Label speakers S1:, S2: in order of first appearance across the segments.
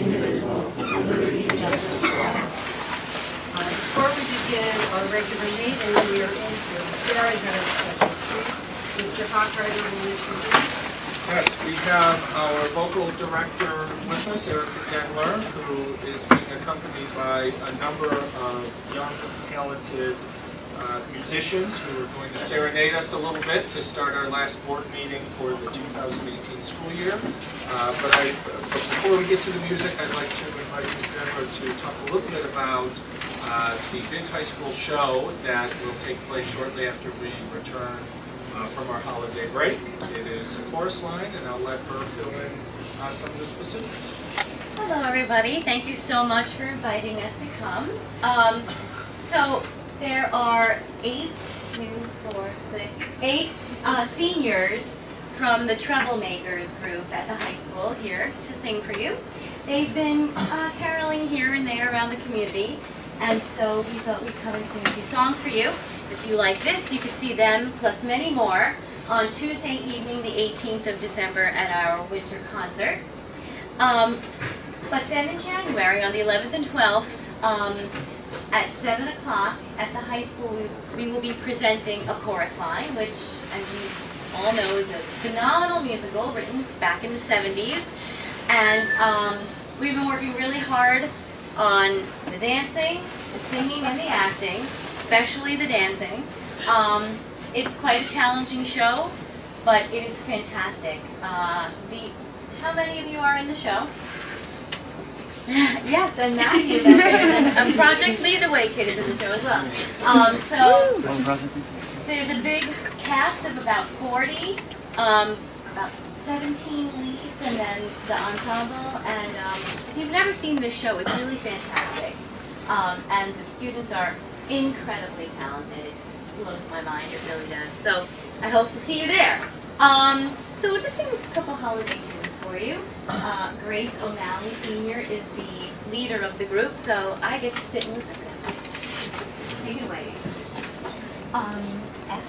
S1: indivisible, with liberty and justice for all. Before we begin our regular meeting, we are in for a very, very special treat. Mr. Hochreiter will introduce.
S2: Yes, we have our vocal director with us, Erica Gendler, who is being accompanied by a number of young, talented musicians who are going to serenade us a little bit to start our last board meeting for the 2018 school year. But before we get to the music, I'd like to invite Ms. Gendler to talk a little bit about the big high school show that will take place shortly after we return from our holiday break. It is a chorus line, and I'll let her fill in some of the specifics.
S3: Hello, everybody. Thank you so much for inviting us to come. So there are eight seniors from the Troublemakers group at the high school here to sing for you. They've been caroling here and there around the community, and so we thought we'd come and sing a few songs for you. If you like this, you can see them plus many more on Tuesday evening, the 18th of December at our winter concert. But then in January, on the 11th and 12th, at 7 o'clock at the high school, we will be presenting A Chorus Line, which, as you all know, is a phenomenal musical written back in the 70s. And we've been working really hard on the dancing, the singing, and the acting, especially the dancing. It's quite a challenging show, but it is fantastic. How many of you are in the show? Yes, and Matthew, and Project Lead the Way kid is in the show as well. So there's a big cast of about 40, about 17 leads, and then the ensemble. And if you've never seen this show, it's really fantastic. And the students are incredibly talented. It blows my mind, it really does. So I hope to see you there. So we'll just sing a couple holiday tunes for you. Grace O'Malley Sr. is the leader of the group, so I get to sit and listen to them. Take it away. F.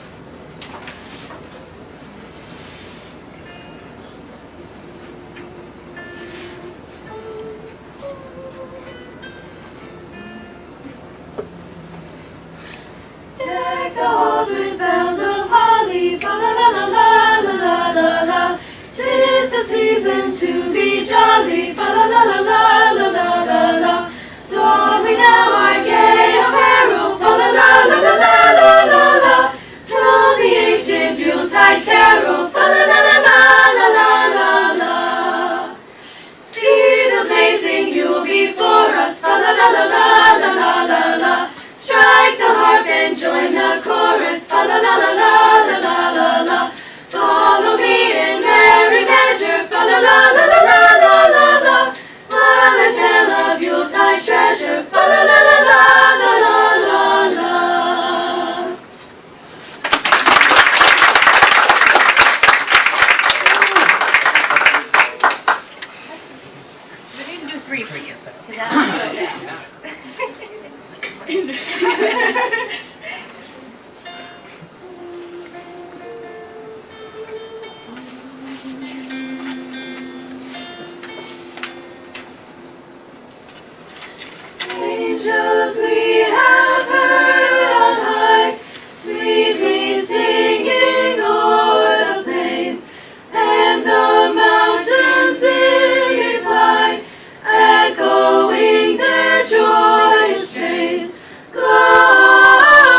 S4: Deck the halls with bells of holly, fa la la la la la la la la. 'Tis the season to be jolly, fa la la la la la la la la. Don we now our gay apparel, fa la la la la la la la la. From the ancient Yuletide carol, fa la la la la la la la la. See the blazing Yule before us, fa la la la la la la la la. Strike the harp and join the chorus, fa la la la la la la la la. Follow me in merry measure, fa la la la la la la la la. While I tell of Yuletide treasure, fa la la la la la la la la.
S3: We didn't do 3 for you, because that was so fast.
S4: Angels we have heard on high, sweetly singing o'er the plains, and the mountains in reply, echoing their joyous strains. Glory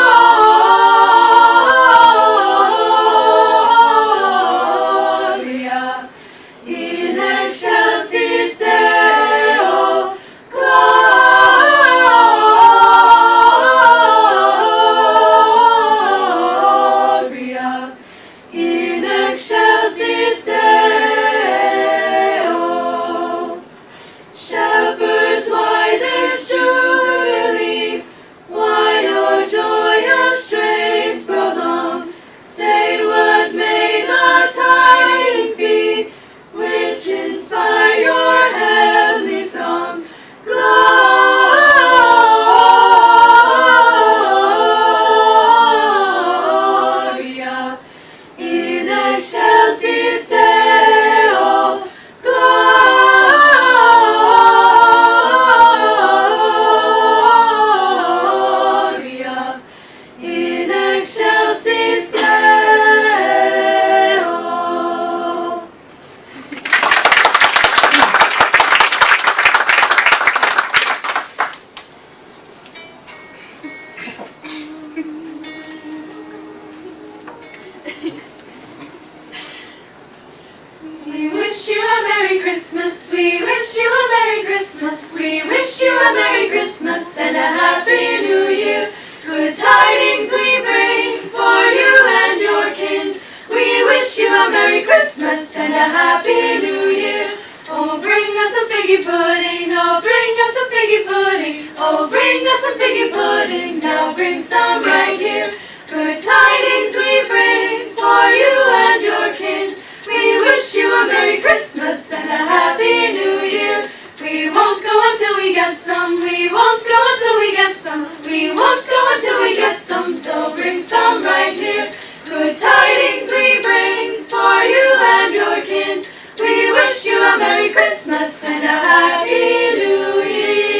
S4: Oh, bring us some figgy pudding, now bring some right here. Good tidings we bring for you and your kin. We wish you a Merry Christmas and a Happy New Year. We won't go until we get some, we won't go until we get some, we won't go until we get some, so bring some right here. Good tidings we bring for you and your kin. We wish you a Merry Christmas and a Happy New Year.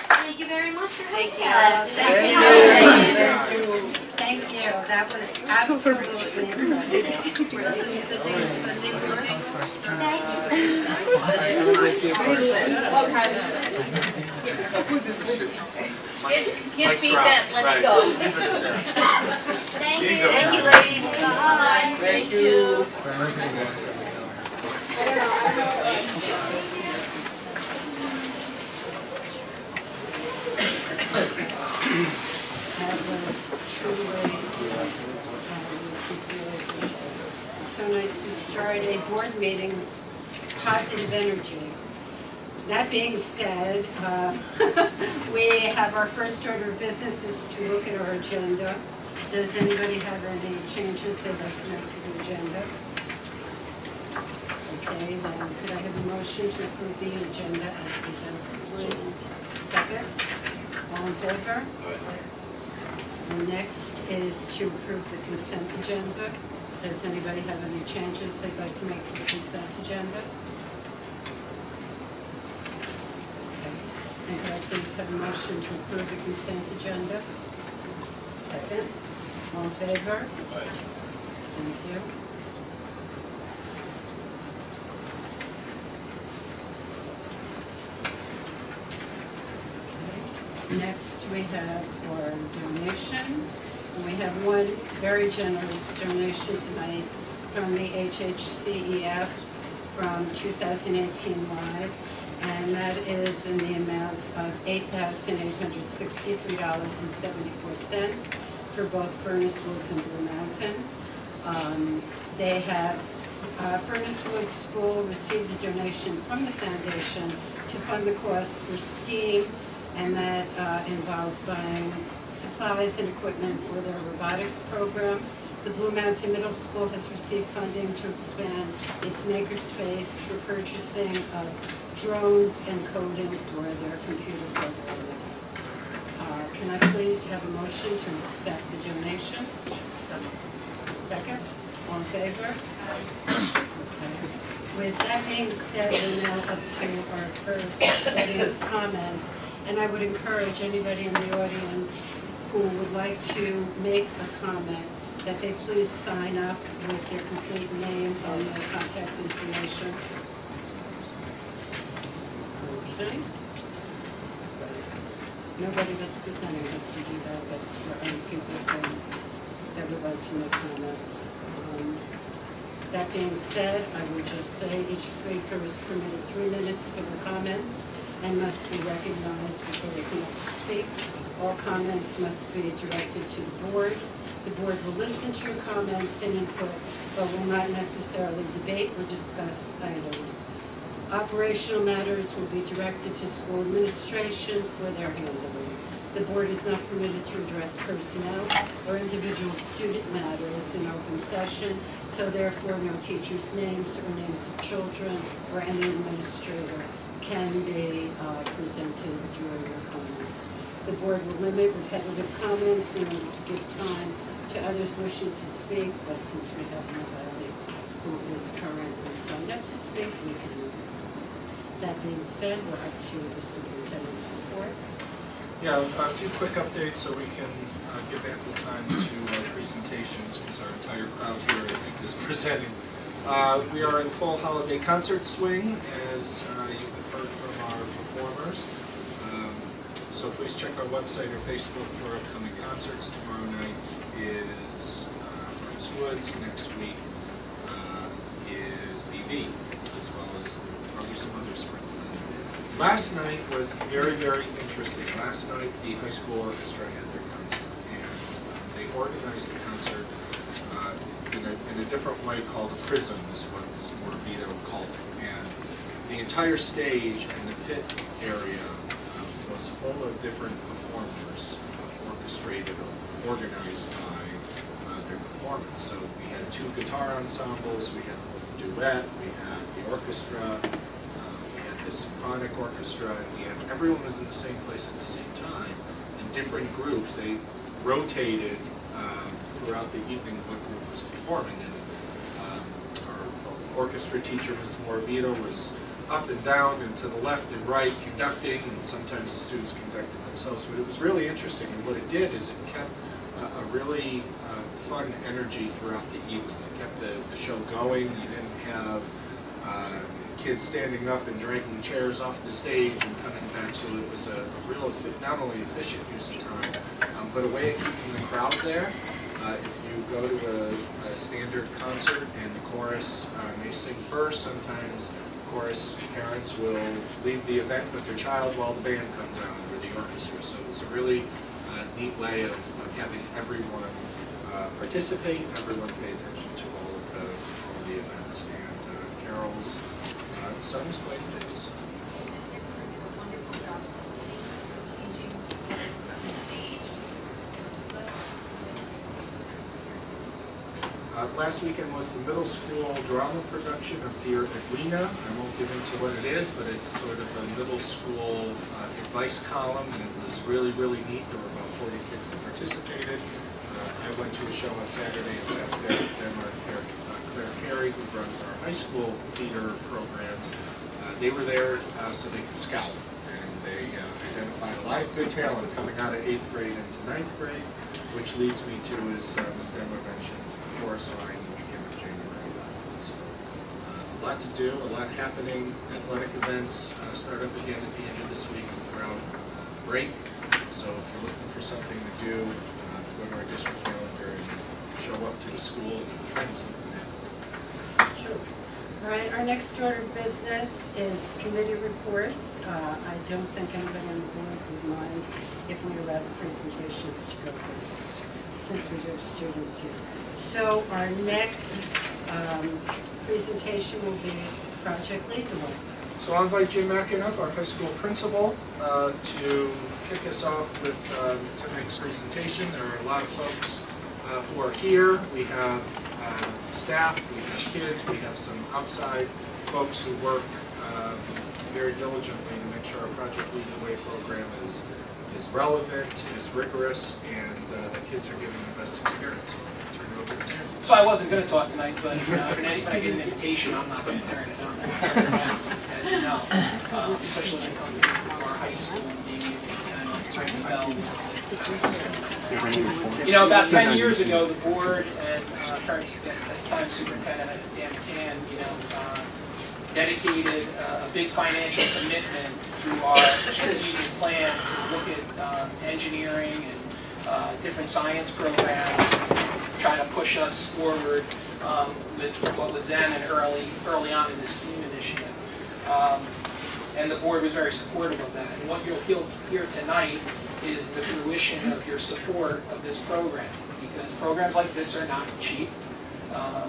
S3: Thank you very much for
S1: Thank
S3: having
S1: you.
S3: us.
S1: Thank you.
S3: Thank
S1: Thank you, that was absolutely
S2: Can't beat that, let's go.
S3: Thank
S2: Here
S3: you.
S2: you go.
S3: Thank you, ladies. Bye.
S2: Thank you.
S1: That was truly sincerely appreciated. It's so nice to start a board meeting with positive energy. That being said, we have our first order of business is to look at our agenda. Does anybody have any changes they'd like to make to the agenda? Okay, then could I have a motion to approve the agenda as presented, please? Second? All in favor? And next is to approve the consent agenda. Does anybody have any changes they'd like to make to the consent agenda? Okay. And could I please have a motion to approve the consent agenda? Second. All in favor? Thank you. Next, we have our donations. And we have one very generous donation tonight from the HHCEF from 2018 Live, and that is in the amount of $8,863.74 for both Furnace Woods and Blue Mountain. They have Furnace Woods School received a donation from the foundation to fund the costs for STEAM, and that involves buying supplies and equipment for their robotics program. The Blue Mountain Middle School has received funding to expand its makerspace for purchasing of drones and coding for their computer programming. Can I please have a motion to accept the donation? Second? All in favor? Okay. With that being said, we're now up to our first audience comments. And I would encourage anybody in the audience who would like to make a comment that they please sign up with their complete name and their contact information. Okay. Nobody that's presenting has to do that. That's for other people that would like to make comments. That being said, I would just say each speaker is permitted 3 minutes for their comments and must be recognized before they come up to speak. All comments must be directed to the board. The board will listen to your comments and input, but will not necessarily debate or discuss items. Operational matters will be directed to school administration for their handling. The board is not permitted to address personnel or individual student matters in open session, so therefore no teachers' names or names of children or any administrator can be presented during your comments. The board will limit repetitive comments in order to give time to others wishing to speak, but since we have nobody who is currently signed up to speak, we can move on. That being said, we're up to the superintendent's report.
S2: Yeah, a few quick updates so we can give ample time to presentations because our entire crowd here, I think, is presenting. We are in full holiday concert swing, as you have heard from our performers. So please check our website or Facebook for upcoming concerts. Tomorrow night is Furnace Woods. Next week is BB, as well as probably some other sprinkled in. Last night was very, very interesting. Last night the high school orchestra had their concert, and they organized the concert in a in a different way called a prism, is what Morabito called it. And the entire stage and the pit area was full of different performers, orchestrated or organized by their performance. So we had 2 guitar ensembles, we had a duet, we had the orchestra, we had the symphonic orchestra, and everyone was in the same place at the same time. In different groups, they rotated throughout the evening what group was performing. And our orchestra teacher, Ms. Morabito, was up and down and to the left and right conducting, and sometimes the students conducted themselves. But it was really interesting, and what it did is it kept a really fun energy throughout the evening. It kept the show going. You didn't have kids standing up and dragging chairs off the stage and coming back, so it was a real, not only efficient use of time, but a way of keeping the crowd there. If you go to a standard concert and the chorus may sing first, sometimes chorus parents will leave the event with their child while the band comes out, or the orchestra. So it was a really neat way of having everyone participate, everyone pay attention to all of the events. And Carol's son's played bass. Last weekend was the middle school drama production of Dear Edwina. I won't get into what it is, but it's sort of a middle school advice column, and it was really, really neat. There were about 40 kids that participated. I went to a show on Saturday and sat there with them, Claire Carey, who runs our high school theater programs. They were there so they could scout, and they identified a lot of good talent coming out of 8th grade into 9th grade, which leads me to, as Ms. Demmer mentioned, chorus line the weekend of January 11th. So a lot to do, a lot happening. Athletic events start up again at the end of this week around break. So if you're looking for something to do, go to our district calendar and show up to the school and you'll find something happening.
S1: Sure. All right, our next order of business is committee reports. I don't think anybody on the board would mind if we allow the presentations to go first, since we do have students here. So our next presentation will be Project Lead the Way.
S2: So I'll invite Jim Mackin up, our high school principal, to kick us off with tonight's presentation. There are a lot of folks who are here. We have staff, we have kids, we have some outside folks who work very diligently to make sure our Project Lead the Way program is relevant, is rigorous, and the kids are getting the best experience. So I'll turn it over to Jim.
S5: So I wasn't going to talk tonight, but if I get an invitation, I'm not going to turn it down, as you know, especially when it comes to our high school and being able to kind of develop. You know, about 10 years ago, the board and current time superintendent Dan McCann, dedicated a big financial commitment to our strategic plan to look at engineering and different science programs, try to push us forward with what was then and early on in this STEAM initiative. And the board was very supportive of that. And what you'll hear tonight is the fruition of your support of this program, because programs like this are not cheap.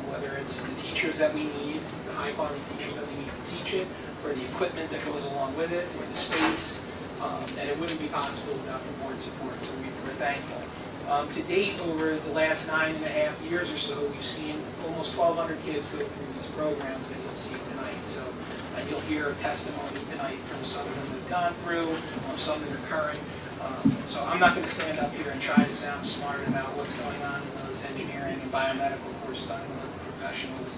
S5: Whether it's the teachers that we need, the high quality teachers that we need to teach it, or the equipment that goes along with it, or the space, and it wouldn't be possible without the board support, so we're thankful. To date, over the last 9.5 years or so, we've seen almost 1,200 kids go through these programs that you'll see tonight. So you'll hear testimony tonight from some of them that have gone through, some that are current. So I'm not going to stand up here and try to sound smart about what's going on in those engineering and biomedical courses. I'm going to let the professionals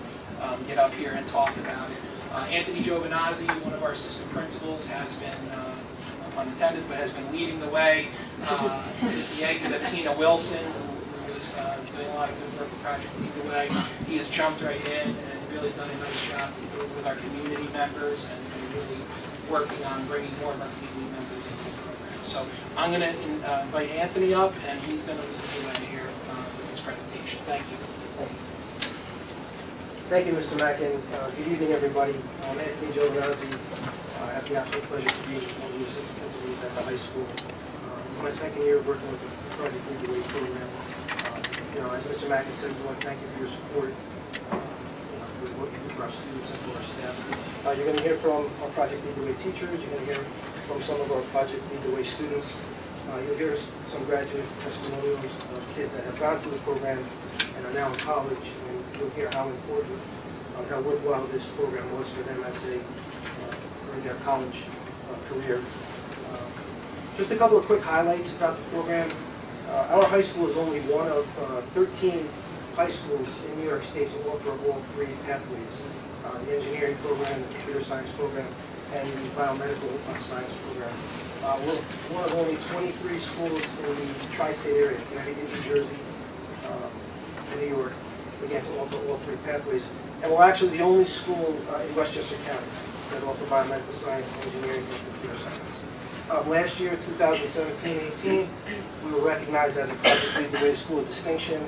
S5: get up here and talk about it. Anthony Giovinazzi, one of our assistant principals, has been, pun intended, but has been leading the way. The exit of Tina Wilson, who was doing a lot of good work with Project Lead the Way, he has jumped right in and really done a nice job with our community members and really working on bringing more of our community members into the program. So I'm going to invite Anthony up, and he's going to lead the way here with his presentation. Thank you.
S6: Thank you, Mr. Mackin. Good evening, everybody. I'm Anthony Giovinazzi. I have the absolute pleasure to be one of the assistant principals at the high school. It's my second year working with the Project Lead the Way program. as Mr. Mackin said, we want to thank you for your support, for what you do for our students and for our staff. You're going to hear from our Project Lead the Way teachers. You're going to hear from some of our Project Lead the Way students. You'll hear some graduate testimonials of kids that have gone through the program and are now in college, and you'll hear how important, how worthwhile this program was for them as they earn their college career. Just a couple of quick highlights about the program. Our high school is only one of 13 high schools in New York State to offer all three pathways: the engineering program, the computer science program, and the biomedical science program. We're one of only 23 schools in the tri-state area, Connecticut, New Jersey, and New York, again, to offer all three pathways. And we're actually the only school in Westchester County that offer biomedical science, engineering, and computer science. Last year, 2017-18, we were recognized as a Project Lead the Way School of Distinction.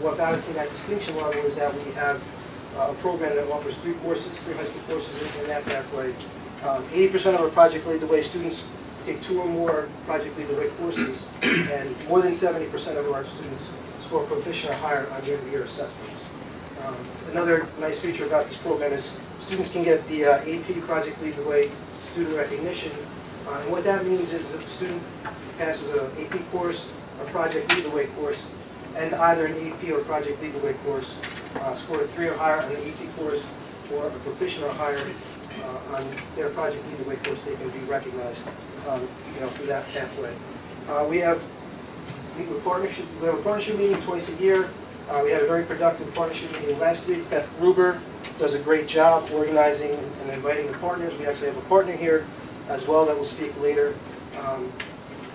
S6: What got us to that distinction level is that we have a program that offers three high school courses in that pathway. 80% of our Project Lead the Way students take 2 or more Project Lead the Way courses, and more than 70% of our students score proficient or higher on year-to-year assessments. Another nice feature about this program is students can get the AP Project Lead the Way student recognition, and what that means is if a student passes an AP course, a Project Lead the Way course, and either an AP or Project Lead the Way course, scored a 3 or higher on the AP course, or a proficient or higher on their Project Lead the Way course, they can be recognized, through that pathway. We have a partnership meeting twice a year. We had a very productive partnership meeting last week. Beth Gruber does a great job organizing and inviting the partners. We actually have a partner here as well that will speak later.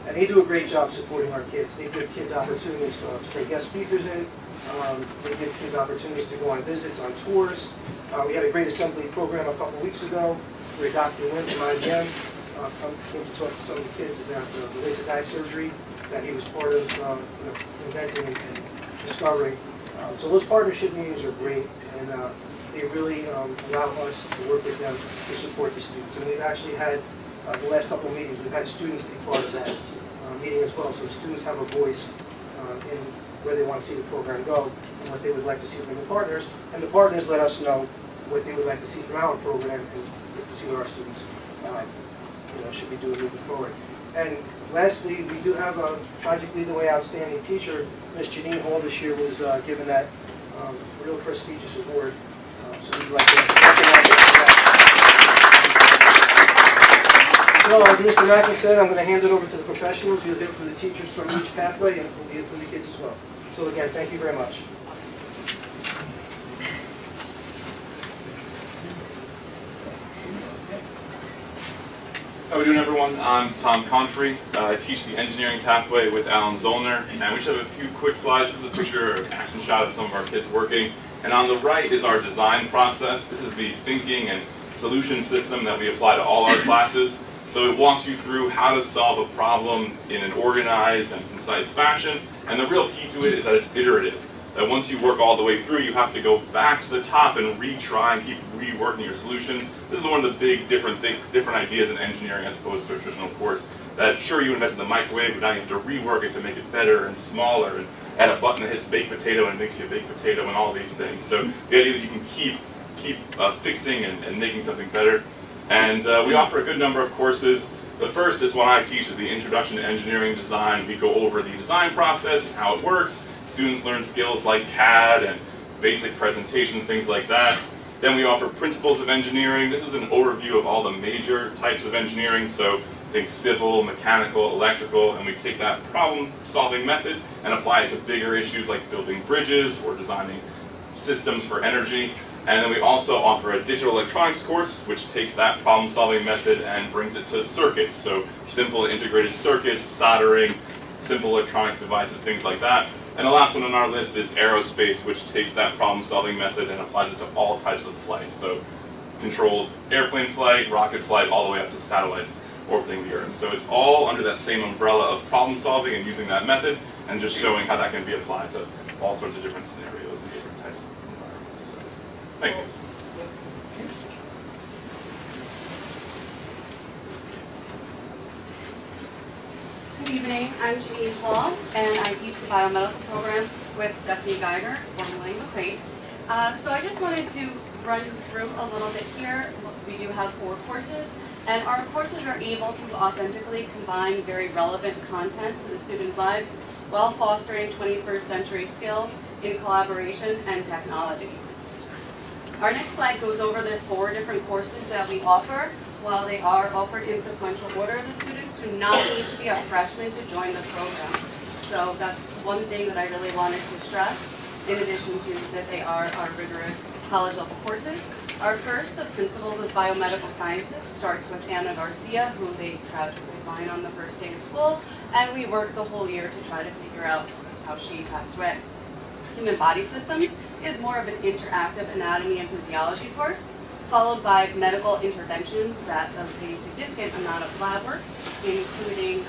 S6: And they do a great job supporting our kids. They give kids opportunities to bring guest speakers in. They give kids opportunities to go on visits, on tours. We had a great assembly program a couple weeks ago where Dr. Lynn from IBM came to talk to some of the kids about the laser eye surgery that he was part of inventing and discovering. So those partnership meetings are great, and they really allow us to work with them to support the students. And we've actually had, the last couple of meetings, we've had students be part of that meeting as well. So students have a voice in where they want to see the program go and what they would like to see from the partners. And the partners let us know what they would like to see from our program and to see what our students should be doing moving forward. And lastly, we do have a Project Lead the Way Outstanding Teacher. Ms. Janine Hall this year was given that real prestigious award. So we'd like to recognize her for that. So as Mr. Mackin said, I'm going to hand it over to the professionals. You'll hear from the teachers from each pathway, and we'll hear from the kids as well. So again, thank you very much.
S7: How are we doing, everyone? I'm Tom Confrey. I teach the engineering pathway with Alan Zollner, and we just have a few quick slides. This is a picture, an action shot of some of our kids working. And on the right is our design process. This is the thinking and solution system that we apply to all our classes. So it walks you through how to solve a problem in an organized and concise fashion. And the real key to it is that it's iterative. That once you work all the way through, you have to go back to the top and retry and keep reworking your solutions. This is one of the big different ideas in engineering as opposed to a traditional course. That sure, you invented the microwave, but now you have to rework it to make it better and smaller, and add a button that hits baked potato and makes you a baked potato and all these things. So the idea that you can keep fixing and making something better. And we offer a good number of courses. The first is one I teach is the Introduction to Engineering Design. We go over the design process and how it works. Students learn skills like CAD and basic presentation, things like that. Then we offer Principles of Engineering. This is an overview of all the major types of engineering. So think civil, mechanical, electrical, and we take that problem-solving method and apply it to bigger issues like building bridges or designing systems for energy. And then we also offer a digital electronics course, which takes that problem-solving method and brings it to circuits. So simple integrated circuits, soldering, simple electronic devices, things like that. And the last one on our list is aerospace, which takes that problem-solving method and applies it to all types of flight. So controlled airplane flight, rocket flight, all the way up to satellites orbiting the Earth. So it's all under that same umbrella of problem-solving and using that method, and just showing how that can be applied to all sorts of different scenarios and different types of environments. So, thank you.
S8: Good evening. I'm Janine Hall, and I teach the biomedical program with Stephanie Geiger, formerly McQuaid. So I just wanted to run through a little bit here. We do have 4 courses, and our courses are able to authentically combine very relevant content to the students' lives while fostering 21st century skills in collaboration and technology. Our next slide goes over the 4 different courses that we offer. While they are offered in sequential order, the students do not need to be a freshman to join the program. So that's one thing that I really wanted to stress, in addition to that they are our rigorous college level courses. Our first, the Principles of Biomedical Sciences, starts with Anna Garcia, who they tragically find on the first day of school, and we work the whole year to try to figure out how she passed away. Human Body Systems is more of an interactive anatomy and physiology course, followed by medical interventions that does a significant amount of lab work, including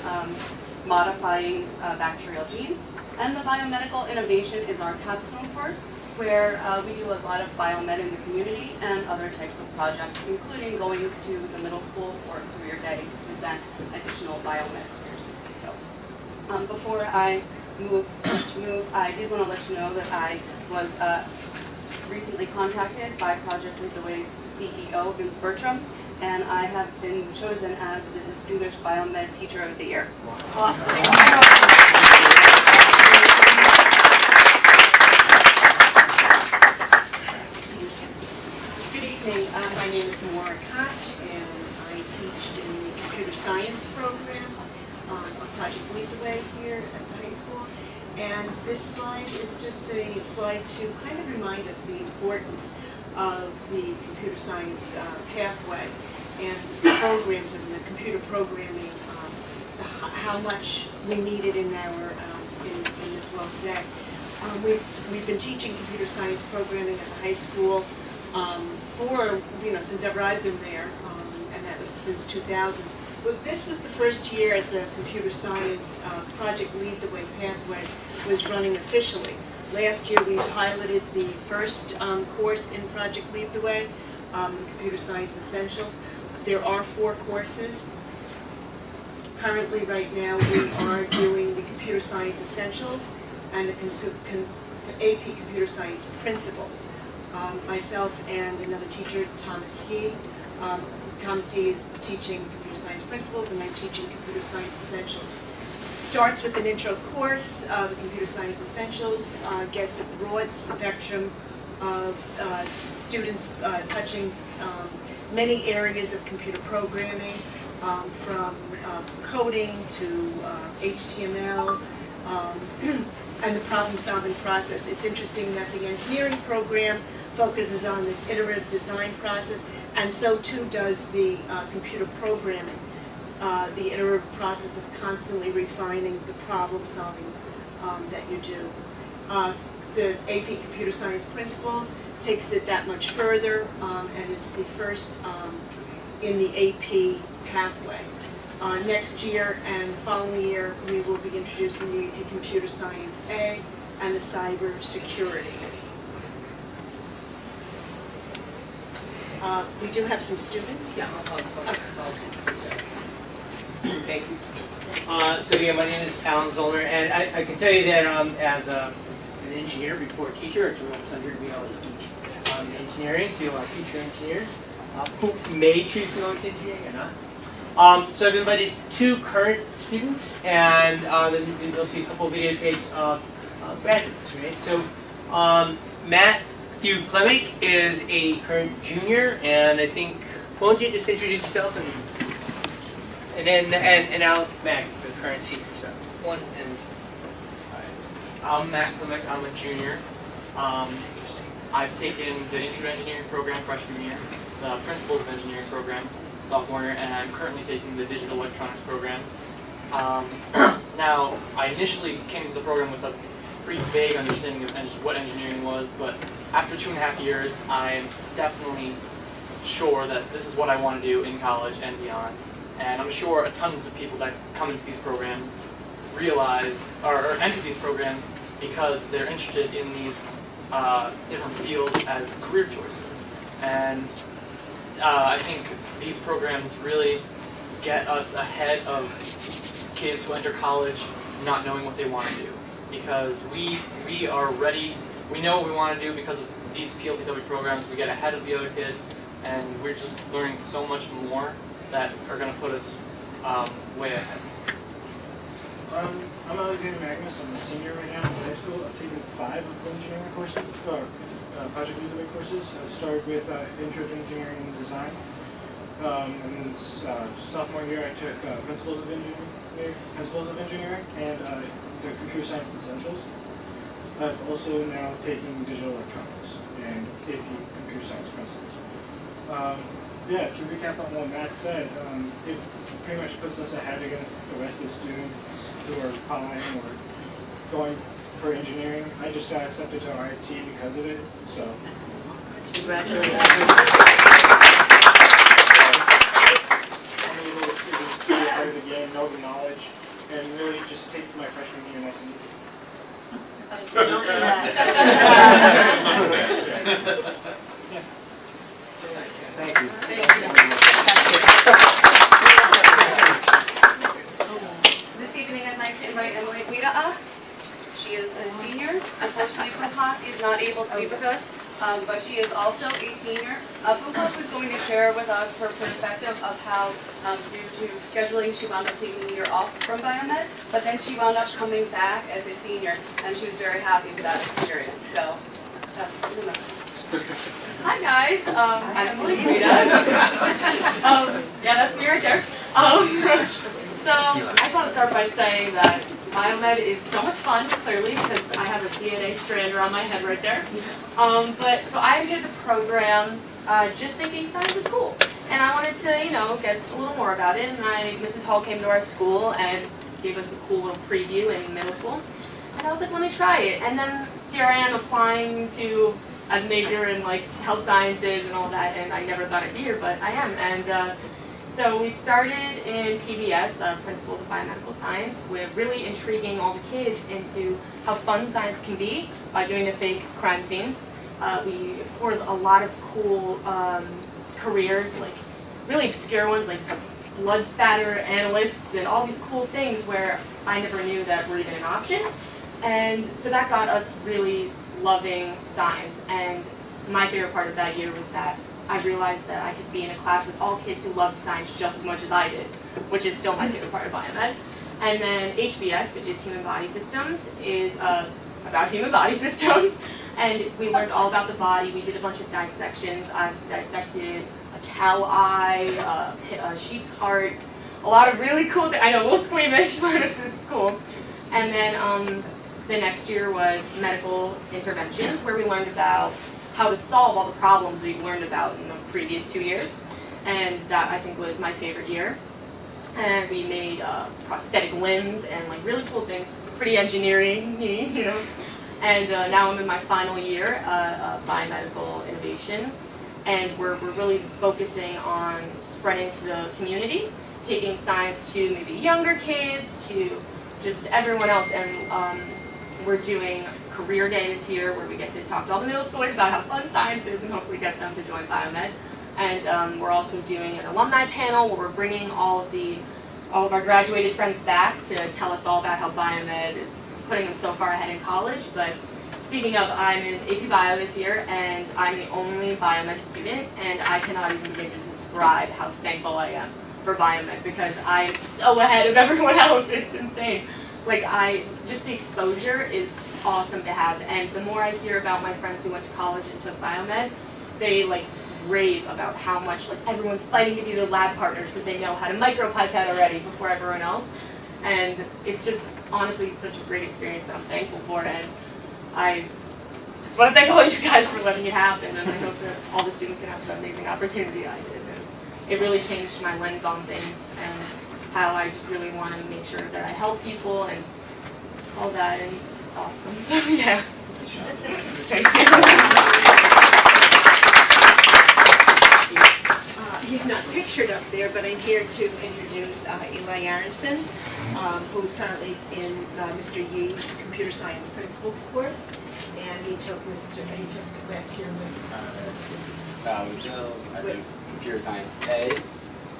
S8: modifying bacterial genes. And the biomedical innovation is our capstone course, where we do a lot of biomed in the community and other types of projects, including going to the middle school for a career day to present additional biomed careers. So before I move, I did want to let you know that I was recently contacted by Project Lead the Way's CEO, Vince Bertram, and I have been chosen as the Distinguished Biomed Teacher of the Year. Awesome.
S9: Good evening. My name is Maura Koch, and I teach in the computer science program on Project Lead the Way here at the high school. And this slide is just a slide to kind of remind us the importance of the computer science pathway and the programs and the computer programming, how much we need it in our in this world today. We've been teaching computer science programming at the high school for since ever I've been there, and that was since 2000. But this was the first year the computer science Project Lead the Way pathway was running officially. Last year we piloted the first course in Project Lead the Way, Computer Science Essentials. There are 4 courses. Currently, right now, we are doing the Computer Science Essentials and the AP Computer Science Principles. Myself and another teacher, Thomas Yee. Thomas Yee is teaching Computer Science Principles, and I'm teaching Computer Science Essentials. Starts with an intro course. The Computer Science Essentials gets a broad spectrum of students touching many areas of computer programming, from coding to HTML, and the problem-solving process. It's interesting that the engineering program focuses on this iterative design process, and so too does the computer programming. The iterative process of constantly refining the problem solving that you do. The AP Computer Science Principles takes it that much further, and it's the first in the AP pathway. Next year and the following year, we will be introducing the AP Computer Science A and the Cyber Security. We do have some students.
S5: Yeah. Thank you. So again, my name is Alan Zollner, and I can tell you that as an engineer before a teacher, it's a real pleasure to be able to teach engineering to our future engineers who may choose to go into engineering or not. So I've invited 2 current students, and then you'll see a couple of videotapes of graduates, right? So Matthew Klemick is a current junior, and I think, why don't you just introduce yourself, and then Alex Mack is a current senior. So one and
S10: I'm Matt Klimek, I'm a junior. I've taken the Intro to Engineering program freshman year, the Principles of Engineering program sophomore year, and I'm currently taking the Digital Electronics program. Now, I initially came to the program with a pretty vague understanding of what engineering was, but after 2.5 years, I'm definitely sure that this is what I want to do in college and beyond. And I'm sure tons of people that come into these programs realize, or enter these programs because they're interested in these different fields as career choices. And I think these programs really get us ahead of kids who enter college not knowing what they want to do. Because we are ready, we know what we want to do because of these PLTW programs. We get ahead of the other kids, and we're just learning so much more that are going to put us way ahead.
S11: I'm Alexander Magnus. I'm a senior right now in high school. I've taken 5 of engineering courses, or project leadership courses. I started with Intro to Engineering and Design. And then sophomore year, I took Principles of Engineering, and the Computer Science Essentials. I've also now taken Digital Electronics and AP Computer Science Principles. Yeah, to recap on what Matt said, it pretty much puts us ahead against the rest of the students who are applying or going for engineering. I just got accepted to RIT because of it, so.
S1: Congratulations.
S11: I'm able to be a part of the game, know the knowledge, and really just take my freshman year nice and easy.
S1: Don't do that.
S6: Thank you.
S8: This evening I'd like to invite Emily Guida up. She is a senior. Unfortunately, Pumhop is not able to be with us, but she is also a senior. Pumhop is going to share with us her perspective of how, due to scheduling, she wound up taking a year off from Biomed, but then she wound up coming back as a senior, and she was very happy with that experience. So that's the message. Hi guys, I'm Emily Guida. Yeah, that's me right there. So I just want to start by saying that Biomed is so much fun, clearly, because I have a DNA strand around my head right there. But so I entered the program just thinking science was cool. And I wanted to, get a little more about it. And Mrs. Hall came to our school and gave us a cool little preview in middle school. And I was like, let me try it. And then here I am applying to as a major in health sciences and all that. And I never thought I'd be here, but I am. And so we started in PBS, Principles of Biomedical Science, with really intriguing all the kids into how fun science can be by doing a fake crime scene. We explored a lot of cool careers, really obscure ones, like blood spatter analysts and all these cool things where I never knew that were even an option. And so that got us really loving science. And my favorite part of that year was that I realized that I could be in a class with all kids who loved science just as much as I did, which is still my favorite part of Biomed. And then HBS, which is Human Body Systems, is about human body systems. And we learned all about the body. We did a bunch of dissections. I've dissected a cow eye, a sheep's heart, a lot of really cool things. I know, a little squeamish, but it's cool. And then the next year was medical interventions, where we learned about how to solve all the problems we've learned about in the previous 2 years. And that, I think, was my favorite year. And we made prosthetic limbs and really cool things, pretty engineering-y, And now I'm in my final year, biomedical innovations. And we're really focusing on spreading to the community, taking science to maybe younger kids, to just everyone else. And we're doing Career Day this year, where we get to talk to all the middle schoolers about how fun science is and hopefully get them to join Biomed. And we're also doing an alumni panel where we're bringing all of our graduated friends back to tell us all about how Biomed is putting them so far ahead in college. But speaking of, I'm in AP Bio this year, and I'm the only Biomed student, and I cannot even begin to describe how thankful I am for Biomed, because I am so ahead of everyone else. It's insane. Just the exposure is awesome to have, and the more I hear about my friends who went to college and took Biomed, they rave about how much everyone's fighting to be their lab partners because they know how to micropipette already before everyone else. And it's just honestly such a great experience that I'm thankful for, and I just want to thank all you guys for letting it happen, and I hope that all the students can have the amazing opportunity I did. And it really changed my lens on things and how I just really want to make sure that I help people and all that, and it's awesome. So yeah. Thank you.
S9: He's not pictured up there, but I'm here to introduce Eli Aronson, who's currently in Mr. Yee's Computer Science Principles course, and he took last year with
S12: Jill's. I took Computer Science A,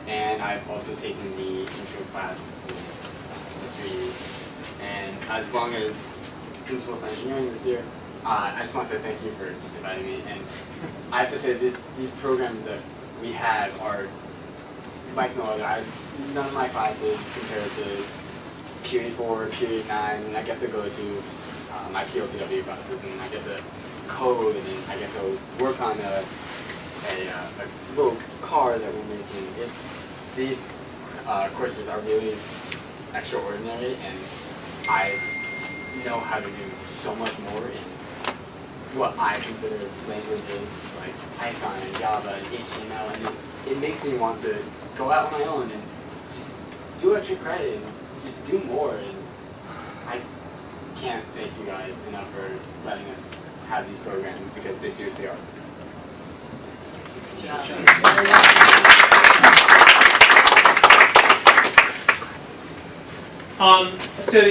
S12: and I've also taken the intro class with Mr. Yee. And as long as Principals of Engineering this year, I just want to say thank you for inviting me. And I have to say these programs that we have are like no other. None of my classes compared to period 4, period 9, and I get to go to my PLTW classes, and I get to code, and I get to work on a little car that we're making. These courses are really extraordinary, and I know how to do so much more in what I consider languages like Python and Java and HTML, and it makes me want to go out on my own and just do extra credit and just do more. And I can't thank you guys enough for letting us have these programs, because they seriously are.
S5: So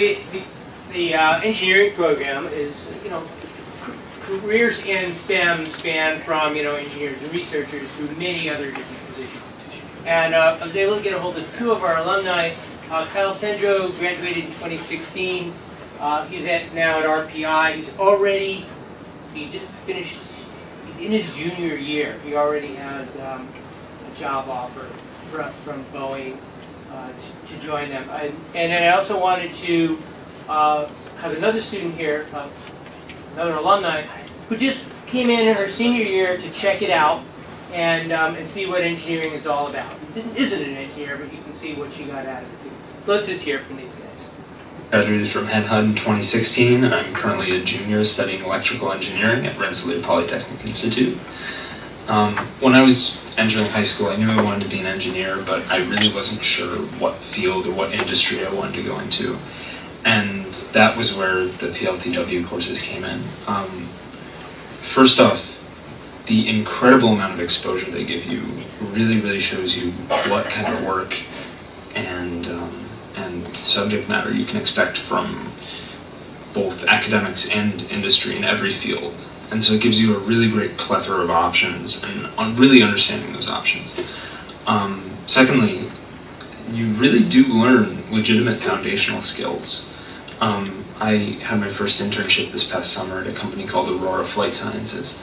S5: the engineering program is, careers in STEM span from, engineers and researchers to many other different positions. And I was able to get a hold of 2 of our alumni. Kyle Sendro graduated in 2016. He's now at RPI. He just finished, he's in his junior year. He already has a job offer from Boeing to join them. And then I also wanted to have another student here, another alumni, who just came in her senior year to check it out and see what engineering is all about. Isn't an engineer, but you can see what she got out of it too. Let's just hear from these guys.
S13: Graduated from HenHUD in 2016. I'm currently a junior studying electrical engineering at Rensselaer Polytechnic Institute. When I was entering high school, I knew I wanted to be an engineer, but I really wasn't sure what field or what industry I wanted to go into. And that was where the PLTW courses came in. First off, the incredible amount of exposure they give you really shows you what kind of work and subject matter you can expect from both academics and industry in every field. And so it gives you a really great plethora of options and on really understanding those options. Secondly, you really do learn legitimate foundational skills. I had my first internship this past summer at a company called Aurora Flight Sciences,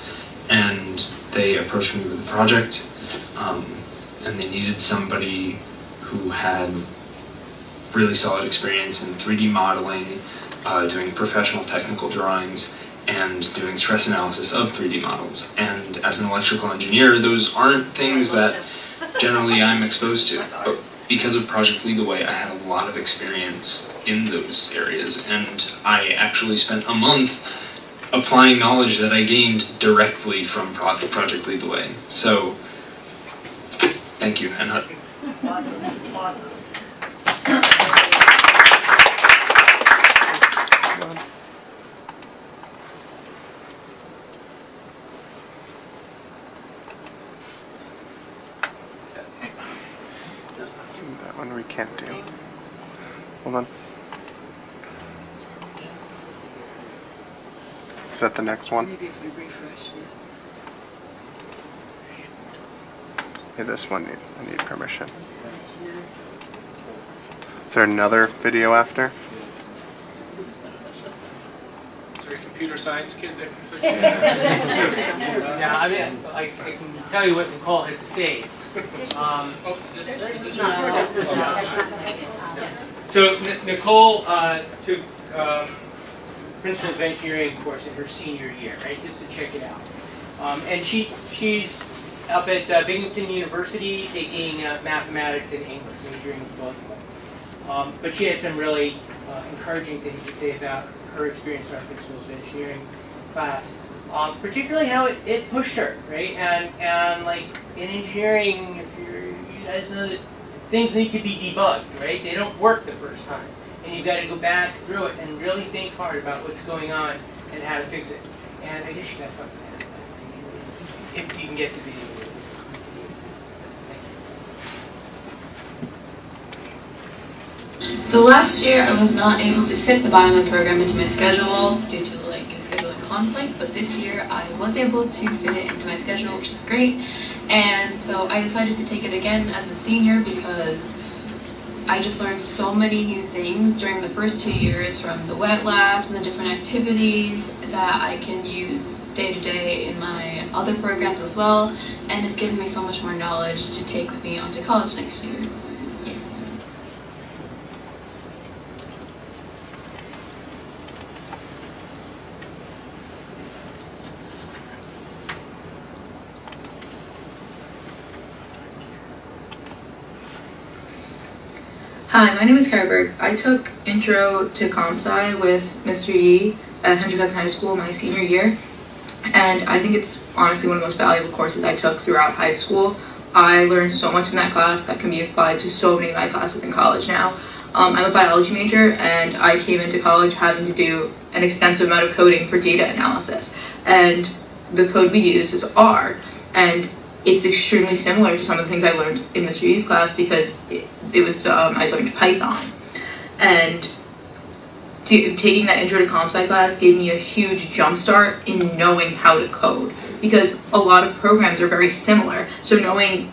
S13: and they approached me with a project, and they needed somebody who had really solid experience in 3D modeling, doing professional technical drawings, and doing stress analysis of 3D models. And as an electrical engineer, those aren't things that generally I'm exposed to. But because of Project Lead the Way, I had a lot of experience in those areas, and I actually spent a month applying knowledge that I gained directly from Project Lead the Way. So, thank you, HenHUD.
S9: Awesome, awesome.
S14: That one we can't do. Hold on. Is that the next one?
S9: Maybe if we refresh it.
S14: Okay, this one I need permission. Is there another video after?
S2: Is there a computer science kid that can fix
S5: Yeah, I mean, I can tell you what Nicole had to say. So Nicole took Principles of Engineering course in her senior year, right, just to check it out. And she's up at Binghamton University taking mathematics and English, majoring in both of them. But she had some really encouraging things to say about her experience in our Principles of Engineering class. Particularly how it pushed her, right? And like in engineering, if you guys know that things need to be debugged, right? They don't work the first time. And you've got to go back through it and really think hard about what's going on and how to fix it. And I guess you got something out of that, if you can get the video.
S4: So last year I was not able to fit the biomed program into my schedule due to like a scheduling conflict, but this year I was able to fit it into my schedule, which is great. And so I decided to take it again as a senior because I just learned so many new things during the first 2 years, from the wet labs and the different activities that I can use day to day in my other programs as well, and it's given me so much more knowledge to take with me onto college next year. Yeah.
S15: Hi, my name is Kara Berg. I took Intro to Comp Sci with Mr. Yi at Hendrick Hudson High School my senior year, and I think it's honestly one of the most valuable courses I took throughout high school. I learned so much in that class that can be applied to so many of my classes in college now. I'm a biology major, and I came into college having to do an extensive amount of coding for data analysis, and the code we use is R, and it's extremely similar to some of the things I learned in Mr. Yi's class because I learned Python. And taking that Intro to Comp Sci class gave me a huge jump start in knowing how to code, because a lot of programs are very similar. So knowing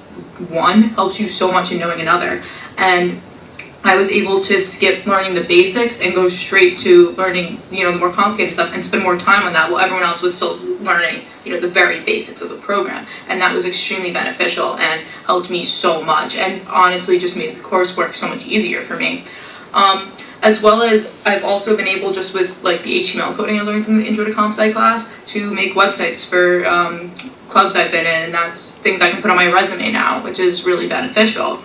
S15: one helps you so much in knowing another. And I was able to skip learning the basics and go straight to learning, the more complicated stuff and spend more time on that while everyone else was still learning, the very basics of the program. And that was extremely beneficial and helped me so much, and honestly just made the coursework so much easier for me. As well as I've also been able, just with like the HTML coding I learned in the Intro to Comp Sci class, to make websites for clubs I've been in, and that's things I can put on my resume now, which is really beneficial.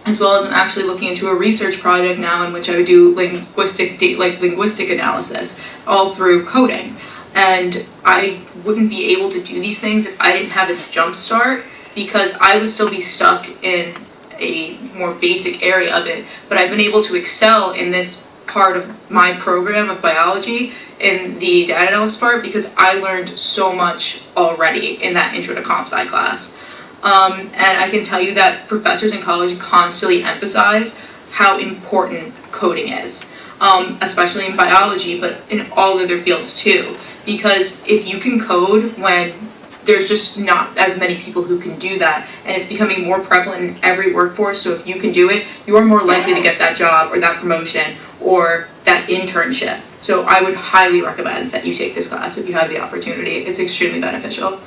S15: As well as I'm actually looking into a research project now in which I would do linguistic analysis all through coding. And I wouldn't be able to do these things if I didn't have a jump start, because I would still be stuck in a more basic area of it. But I've been able to excel in this part of my program of biology in the data analysis part because I learned so much already in that Intro to Comp Sci class. And I can tell you that professors in college constantly emphasize how important coding is, especially in biology, but in all other fields too. Because if you can code when there's just not as many people who can do that, and it's becoming more prevalent in every workforce, so if you can do it, you're more likely to get that job or that promotion or that internship. So I would highly recommend that you take this class if you have the opportunity. It's extremely beneficial.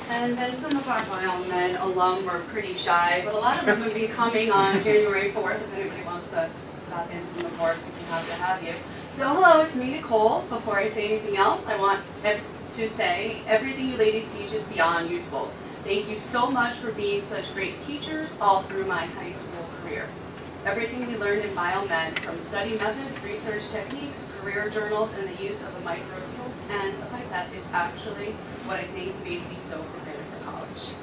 S8: And then some of our biomed alum were pretty shy, but a lot of them will be coming on January 4th. If anybody wants to stop in from the board, we'd be happy to have you. So hello, it's me, Nicole. Before I say anything else, I want to say everything you ladies teach is beyond useful. Thank you so much for being such great teachers all through my high school career. Everything we learned in biomed, from study methods, research techniques, career journals, and the use of a microscope and a pipette is actually what I think made me so prepared for college.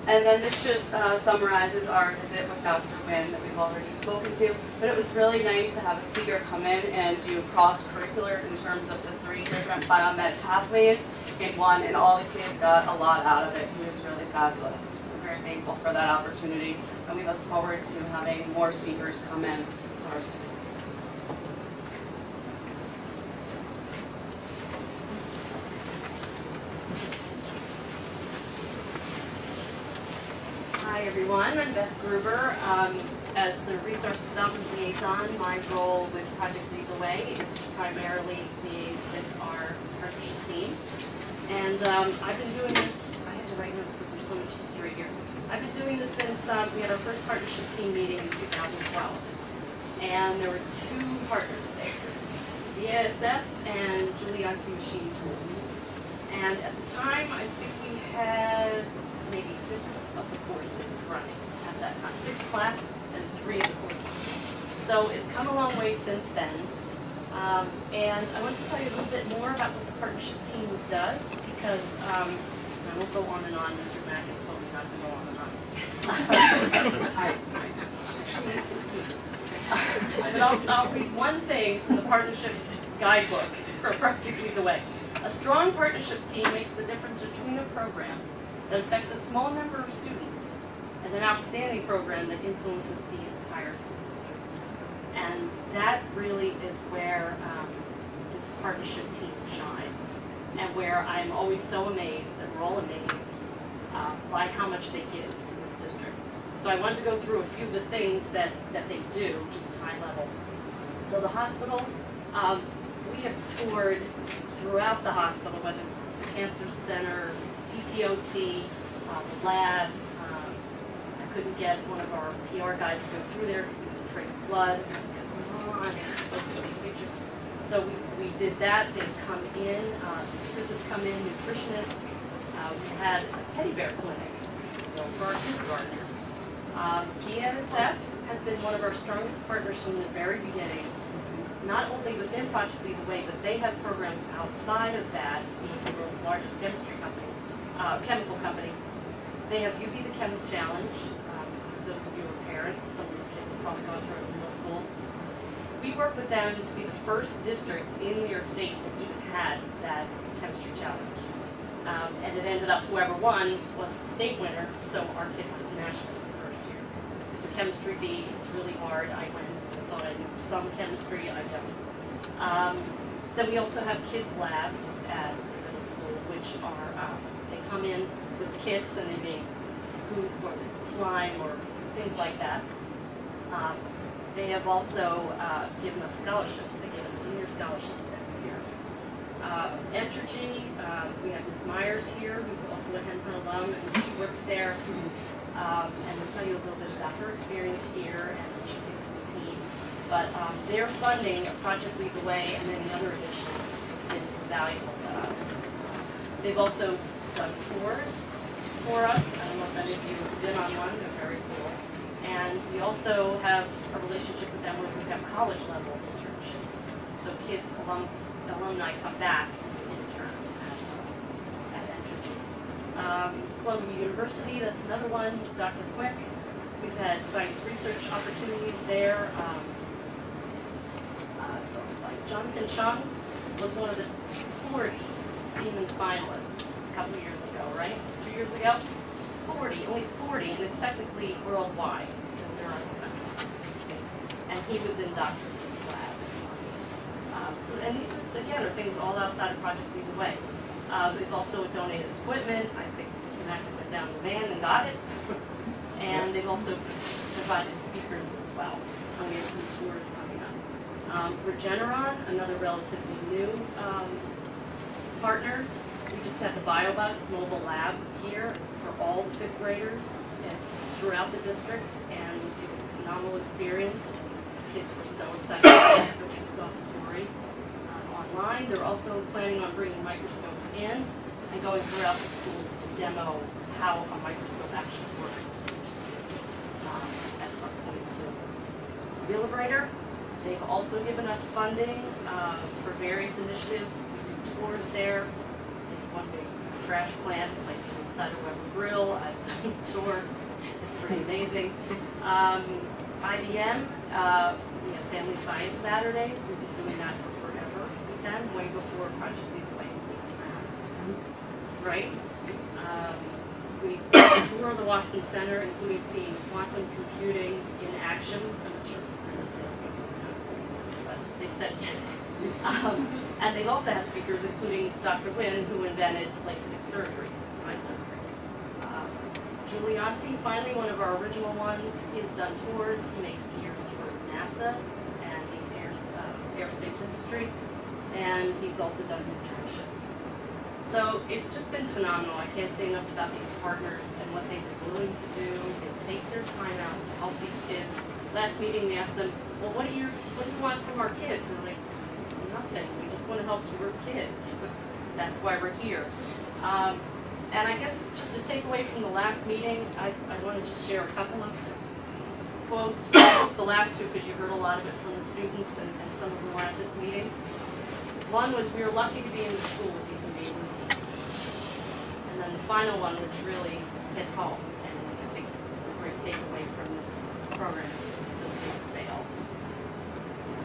S8: And then this just summarizes our visit with Dr. Nguyen that we've already spoken to. But it was really nice to have a speaker come in and do cross-curricular in terms of the 3 different biomed pathways in one, and all the kids got a lot out of it. He was really fabulous. We're very thankful for that opportunity, and we look forward to having more speakers come in for our students.
S16: Hi everyone, I'm Beth Gruber. As the Resource Development Liaison, my role with Project Lead the Way is to primarily liaise with our partnership team. And I've been doing this, I have to write notes because there's so much history here. I've been doing this since we had our first partnership team meeting in 2012. And there were 2 partners there, BASF and Giuliotti Machine Tools. And at the time, I think we had maybe 6 of the courses running at that time, 6 classes and 3 of the courses. So it's come a long way since then. And I want to tell you a little bit more about what the partnership team does, because I won't go on and on. Mr. Mackett told me not to go on and on. But I'll read one thing from the partnership guidebook for Project Lead the Way. A strong partnership team makes the difference between a program that affects a small number of students and an outstanding program that influences the entire school district. And that really is where this partnership team shines, and where I'm always so amazed, and we're all amazed, by how much they give to this district. So I wanted to go through a few of the things that they do, just high level. So the hospital, we have toured throughout the hospital, whether it's the cancer center, PTOT, the lab. I couldn't get one of our PR guys to go through there because he was afraid of blood. Come on, it's supposed to be picture. So we did that. They've come in, speakers have come in, nutritionists. We had a teddy bear clinic for our kindergartners. BNSF has been one of our strongest partners from the very beginning, not only within Project Lead the Way, but they have programs outside of that, being the world's largest chemistry company, chemical company. They have UB the Chemist Challenge. For those of you who are parents, some of the kids have probably gone through it in middle school. We work with them to be the first district in New York State that even had that chemistry challenge. And it ended up whoever won was the state winner, so our kid went to nationals the first year. It's a chemistry bee, it's really hard. I went, I thought I knew some chemistry, I don't. Then we also have kids labs at the middle school, which are, they come in with kits and they make poop or slime or things like that. They have also given us scholarships. They give us senior scholarships every year. Entergy, we have Ms. Myers here, who's also a Henry alum, and she works there. And we'll tell you a little bit about her experience here and what she thinks of the team. But their funding of Project Lead the Way and many other additions has been valuable to us. They've also done tours for us. I don't know if any of you have been on one, they're very cool. And we also have a relationship with them where we have college level internships. So kids, alumni come back and intern at Entergy. Columbia University, that's another one, Dr. Quick. We've had science research opportunities there. Jonathan Chung was one of the 40 Siemens finalists a couple of years ago, right? 2 years ago? 40, only 40, and it's technically worldwide because there aren't countries. And he was in Dr. Lee's lab. And these are, again, are things all outside of Project Lead the Way. They've also donated equipment. I think Mr. Mackey went down the van and got it. And they've also provided speakers as well. And we have some tours coming up. Regeneron, another relatively new partner. We just had the BioBus mobile lab here for all the fifth graders and throughout the district, and it was a phenomenal experience. Kids were so excited about it, which you saw the story online. They're also planning on bringing microscopes in and going throughout the schools to demo how a microscope actually works at some point soon. Wheelabrator, they've also given us funding for various initiatives. We do tours there. It's one big trash plant. It's like inside a Weber grill. I've done a tour. It's pretty amazing. IBM, we have Family Science Saturdays. We've been doing that for forever with them, way before Project Lead the Way was even around. Right? We tour the Watson Center, including seeing quantum computing in action. I'm not sure but they said and they've also had speakers, including Dr. Wynn, who invented LASIK surgery, eye surgery. Giulianti, finally one of our original ones, he's done tours. He makes gears for NASA and the aerospace industry, and he's also done internships. So it's just been phenomenal. I can't say enough about these partners and what they've been willing to do. They take their time out to help these kids. Last meeting, we asked them, well, what do you want from our kids? And they're like, nothing. We just want to help your kids. That's why we're here. And I guess just to take away from the last meeting, I want to just share a couple of quotes. Just the last two, because you heard a lot of it from the students and some of them were at this meeting. One was, we were lucky to be in the school with these amazing teachers. And then the final one, which really hit home, and I think it's a great takeaway from this program, it's a big fail.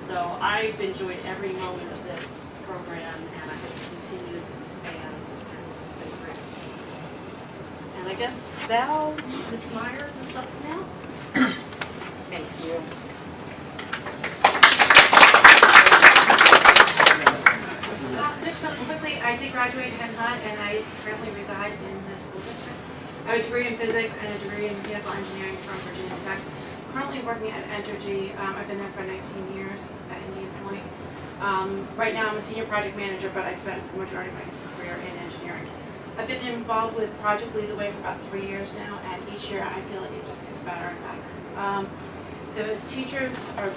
S16: So I've enjoyed every moment of this program, and I hope it continues to expand. It's been great. And I guess Val, Ms. Myers is up now. Thank you.
S17: physics and a degree in vehicle engineering from Virginia Tech. Currently working at Entergy. I've been there for 19 years at Indian Point. Right now I'm a senior project manager, but I spent the majority of my career in engineering. I've been involved with Project Lead the Way for about 3 years now, and each year I feel like it just gets better and better. The teachers are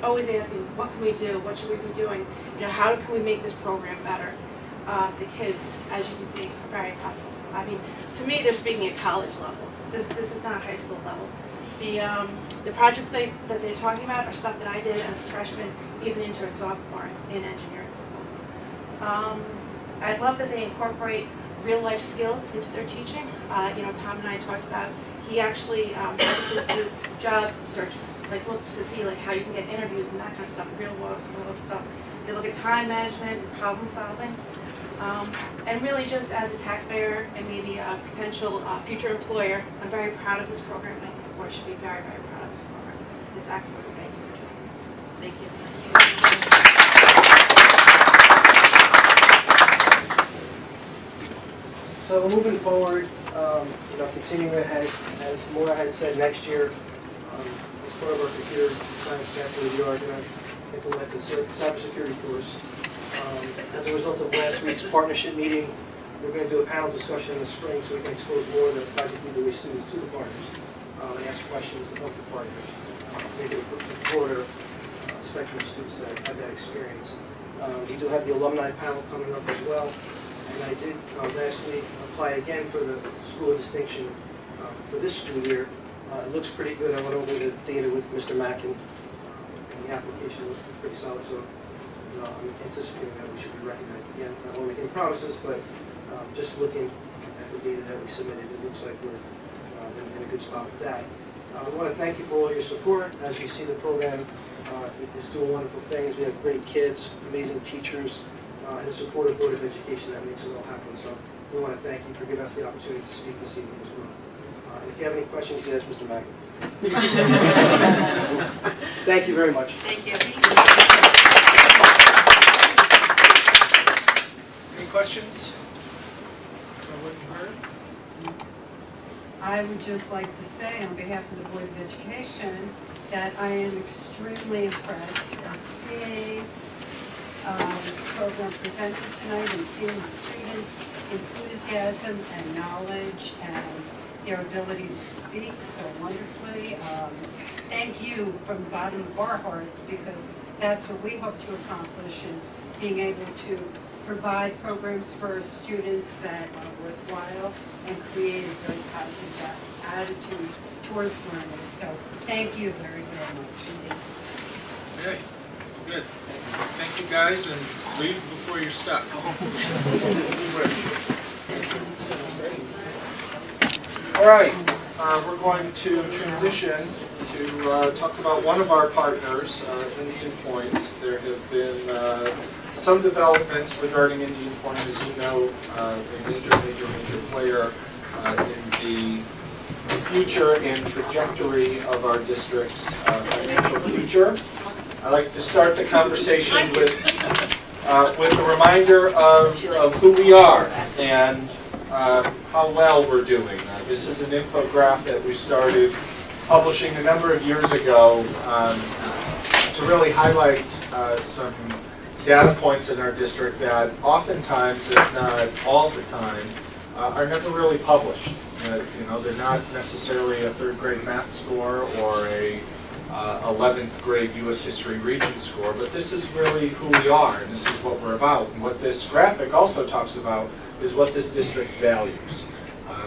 S17: always asking, what can we do? What should we be doing? How can we make this program better? The kids, as you can see, are very impressive. I mean, to me, they're speaking at college level. This is not high school level. The projects that they're talking about are stuff that I did as a freshman, even into a sophomore in engineering school. I love that they incorporate real life skills into their teaching. Tom and I talked about, he actually does do job searches, look to see how you can get interviews and that kind of stuff, real world stuff. They look at time management and problem solving. And really just as a taxpayer and maybe a potential future employer, I'm very proud of this program, and I think the board should be very, very proud of this program. It's excellent. Thank you for doing this. Thank you.
S6: So moving forward, continuing ahead, as Maura had said, next year, as part of our computer science category, we are going to implement the cybersecurity course. As a result of last week's partnership meeting, we're going to do a panel discussion in the spring so we can expose more of the Project Lead the Way students to the partners and ask questions of the partners, make it a broader spectrum of students that have that experience. We do have the alumni panel coming up as well. And I did last week apply again for the School of Distinction for this school year. It looks pretty good. I went over the data with Mr. Mackin, and the application looks pretty solid. So I'm anticipating that we should be recognized again. I don't want to make any promises, but just looking at the data that we submitted, it looks like we're in a good spot with that. I want to thank you for all your support. As you see, the program is doing wonderful things. We have great kids, amazing teachers, and a supportive Board of Education that makes it all happen. So we want to thank you for giving us the opportunity to speak this evening as well. And if you have any questions, you can ask Mr. Mackin. Thank you very much.
S17: Thank you.
S2: Any questions? What you heard?
S1: I would just like to say on behalf of the Board of Education that I am extremely impressed at seeing the program presented tonight and seeing the students' enthusiasm and knowledge and their ability to speak so wonderfully. Thank you from the bottom of our hearts, because that's what we hope to accomplish, is being able to provide programs for students that are worthwhile and create a very positive attitude towards learning. So thank you very, very much indeed.
S2: Okay, good. Thank you guys, and leave before you're stuck. All right, we're going to transition to talk about one of our partners, Indian Point. There have been some developments regarding Indian Point, as you know, a major player in the future and trajectory of our district's financial future. I'd like to start the conversation with a reminder of who we are and how well we're doing. This is an infographic that we started publishing a number of years ago to really highlight some data points in our district that oftentimes, if not all the time, are never really published. They're not necessarily a third grade math score or a 11th grade U.S. History Region score, but this is really who we are, and this is what we're about. And what this graphic also talks about is what this district values.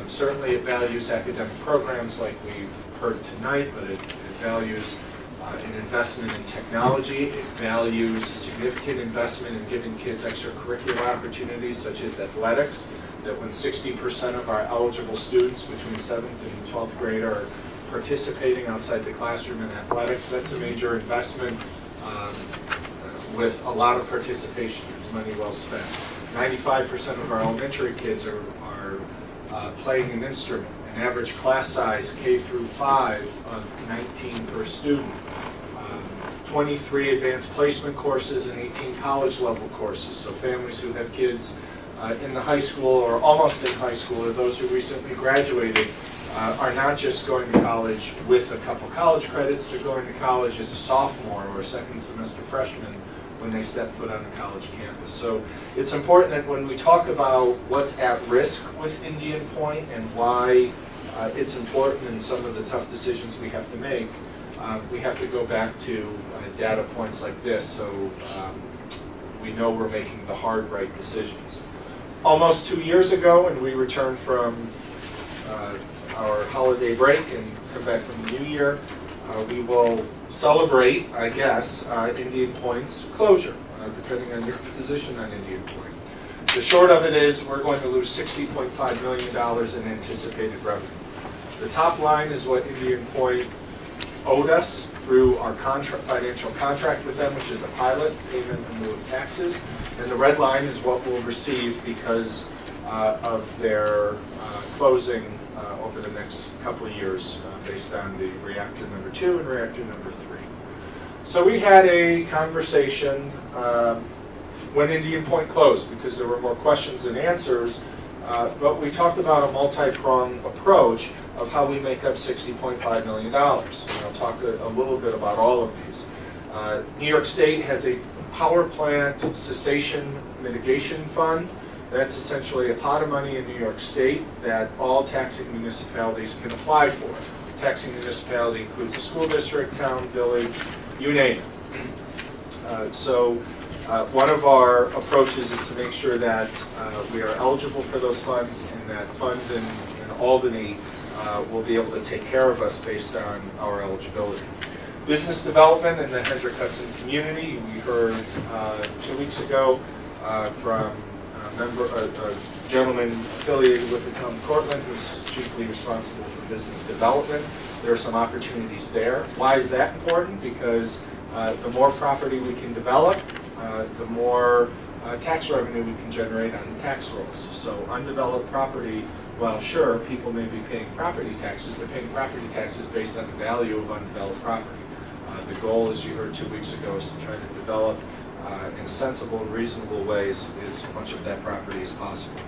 S2: Certainly it values academic programs like we've heard tonight, but it values an investment in technology. It values a significant investment in giving kids extracurricular opportunities such as athletics, that when 60% of our eligible students between 7th and 12th grade are participating outside the classroom in athletics, that's a major investment with a lot of participation. It's money well spent. 95% of our elementary kids are playing an instrument. An average class size K through 5 of 19 per student. 23 advanced placement courses and 18 college level courses. So families who have kids in the high school or almost in high school, or those who recently graduated, are not just going to college with a couple college credits, they're going to college as a sophomore or a second semester freshman when they step foot on the college campus. So it's important that when we talk about what's at risk with Indian Point and why it's important in some of the tough decisions we have to make, we have to go back to data points like this so we know we're making the hard, right decisions. Almost 2 years ago, when we returned from our holiday break and come back from the new year, we will celebrate, I guess, Indian Point's closure, depending on your position on Indian Point. The short of it is we're going to lose $60.5 million in anticipated revenue. The top line is what Indian Point owed us through our financial contract with them, which is a pilot payment in lieu of taxes. And the red line is what we'll receive because of their closing over the next couple of years based on the reactor number 2 and reactor number 3. So we had a conversation when Indian Point closed because there were more questions than answers, but we talked about a multi-pronged approach of how we make up $60.5 million. And I'll talk a little bit about all of these. New York State has a power plant cessation mitigation fund. That's essentially a pot of money in New York State that all taxing municipalities can apply for. Taxing municipality includes a school district, town, village, you name it. So one of our approaches is to make sure that we are eligible for those funds and that funds in Albany will be able to take care of us based on our eligibility. Business development in the Hendrick Hudson community, we heard 2 weeks ago from a gentleman affiliated with the town of Cortland who's chiefly responsible for business development. There are some opportunities there. Why is that important? Because the more property we can develop, the more tax revenue we can generate on the tax rolls. So undeveloped property, well, sure, people may be paying property taxes, but paying property taxes based on the value of undeveloped property. The goal, as you heard 2 weeks ago, is to try to develop in sensible and reasonable ways as much of that property as possible.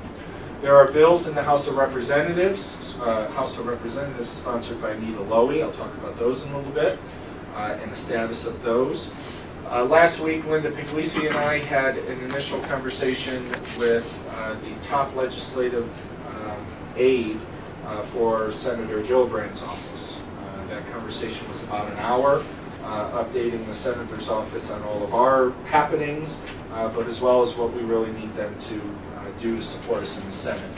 S2: There are bills in the House of Representatives sponsored by Nita Lowy. I'll talk about those in a little bit and the status of those. Last week, Linda Puglisi and I had an initial conversation with the top legislative aide for Senator Gillibrand's office. That conversation was about an hour, updating the Senator's office on all of our happenings, but as well as what we really need them to do to support us in the Senate.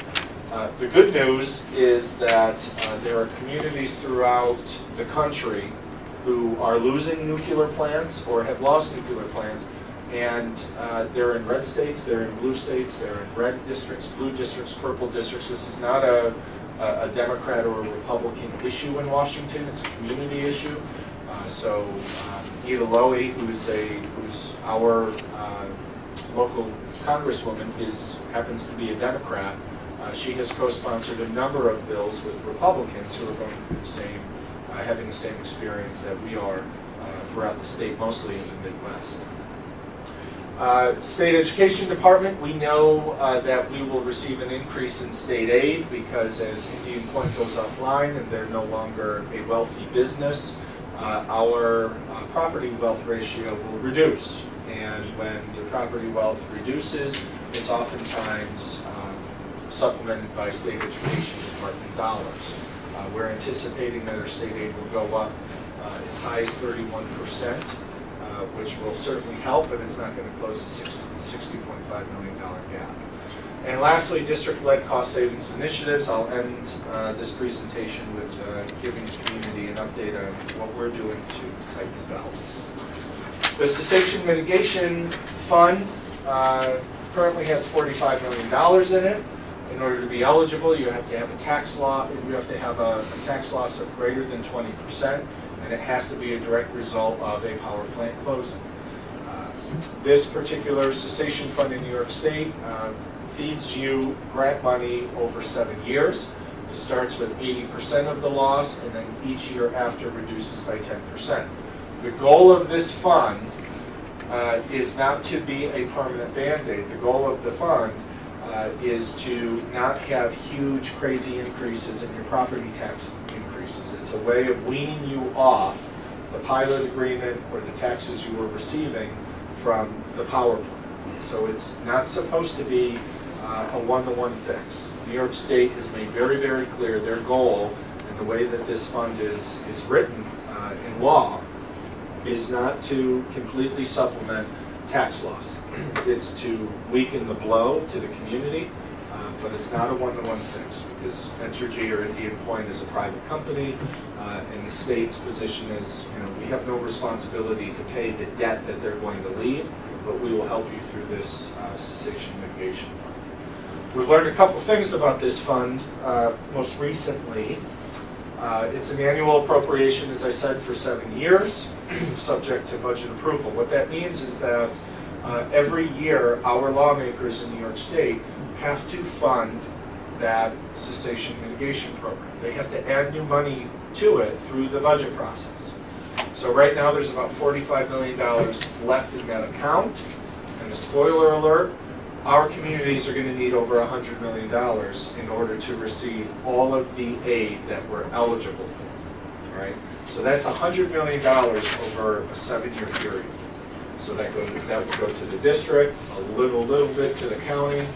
S2: The good news is that there are communities throughout the country who are losing nuclear plants or have lost nuclear plants, and they're in red states, they're in blue states, they're in red districts, blue districts, purple districts. This is not a Democrat or a Republican issue in Washington, it's a community issue. So Nita Lowy, who's our local congresswoman, happens to be a Democrat. She has co-sponsored a number of bills with Republicans who are going through the same, having the same experience that we are throughout the state, mostly in the Midwest. State Education Department, we know that we will receive an increase in state aid because as Indian Point goes offline and they're no longer a wealthy business, our property wealth ratio will reduce. And when the property wealth reduces, it's oftentimes supplemented by state education department dollars. We're anticipating that our state aid will go up as high as 31%, which will certainly help, but it's not going to close the $60.5 million gap. And lastly, district-led cost savings initiatives. I'll end this presentation with giving the community an update on what we're doing to tighten the belt. The Cessation Mitigation Fund currently has $45 million in it. In order to be eligible, you have to have a tax loss. You have to have a tax loss of greater than 20%, and it has to be a direct result of a power plant closing. This particular cessation fund in New York State feeds you grant money over 7 years. It starts with 80% of the loss, and then each year after reduces by 10%. The goal of this fund is not to be a permanent Band-Aid. The goal of the fund is to not have huge, crazy increases in your property tax increases. It's a way of weaning you off the pilot agreement or the taxes you were receiving from the power plant. So it's not supposed to be a one-to-one fix. New York State has made very, very clear their goal, and the way that this fund is written in law, is not to completely supplement tax loss. It's to weaken the blow to the community, but it's not a one-to-one fix, because Entergy or Indian Point is a private company, and the state's position is, we have no responsibility to pay the debt that they're going to leave, but we will help you through this cessation mitigation fund. We've learned a couple things about this fund most recently. It's an annual appropriation, as I said, for 7 years, subject to budget approval. What that means is that every year our lawmakers in New York State have to fund that cessation mitigation program. They have to add new money to it through the budget process. So right now there's about $45 million left in that account, and a spoiler alert, our communities are going to need over $100 million in order to receive all of the aid that we're eligible for, right? So that's $100 million over a 7-year period. So that will go to the district, a little bit to the county,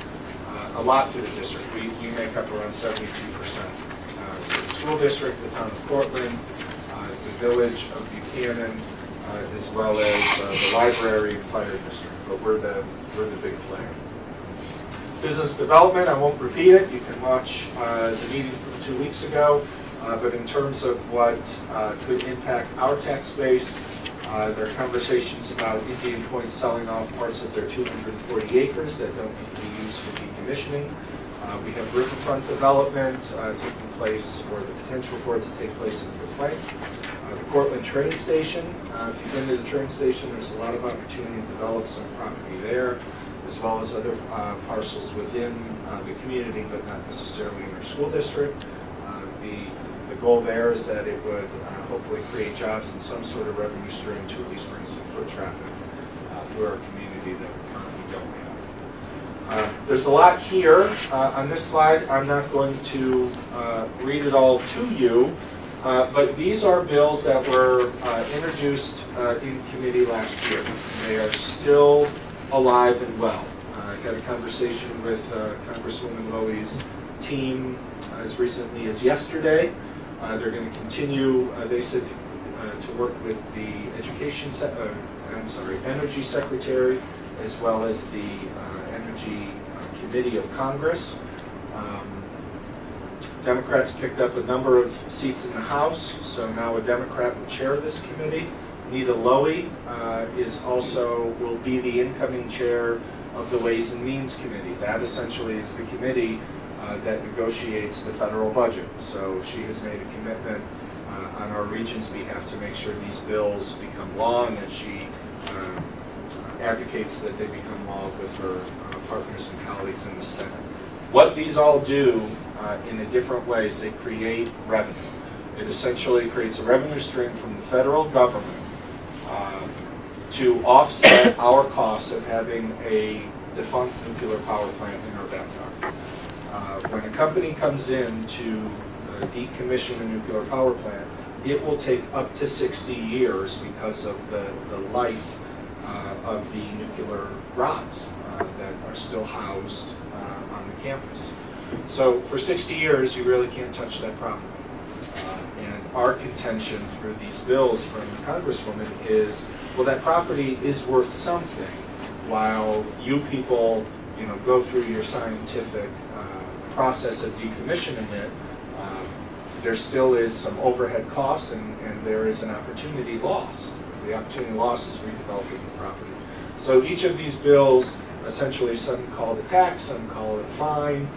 S2: a lot to the district. We make up around 72%. So the school district, the town of Cortland, the village of Buchanan, as well as the library and fire district. But we're the big player. Business development, I won't repeat it. You can watch the meeting from 2 weeks ago. But in terms of what could impact our tax base, there are conversations about Indian Point selling off parts of their 240 acres that don't need to be used for decommissioning. We have riverfront development taking place, or the potential for it to take place in Brookline. The Cortland train station, if you've been to the train station, there's a lot of opportunity to develop some property there, as well as other parcels within the community, but not necessarily in our school district. The goal there is that it would hopefully create jobs and some sort of revenue stream to at least bring some foot traffic through our community that we currently don't have. There's a lot here on this slide. I'm not going to read it all to you, but these are bills that were introduced in committee last year. They are still alive and well. I had a conversation with Congresswoman Lowey's team as recently as yesterday. They're going to continue, they said, to work with the Energy Secretary, as well as the Energy Committee of Congress. Democrats picked up a number of seats in the House, so now a Democrat will chair this committee. Nita Lowey will be the incoming chair of the Ways and Means Committee. That essentially is the committee that negotiates the federal budget. So she has made a commitment on our region's behalf to make sure these bills become law, and that she advocates that they become law with her partners and colleagues in the Senate. What these all do in a different way is they create revenue. It essentially creates a revenue stream from the federal government to offset our costs of having a defunct nuclear power plant in our backyard. When a company comes in to decommission a nuclear power plant, it will take up to 60 years because of the life of the nuclear rods that are still housed on the campus. So for 60 years, you really can't touch that property. And our contention through these bills from the Congresswoman is, well, that property is worth something while you people, go through your scientific process of decommissioning it. There still is some overhead costs, and there is an opportunity loss. The opportunity loss is redeveloping the property. So each of these bills, essentially, some call it a tax, some call it a fine.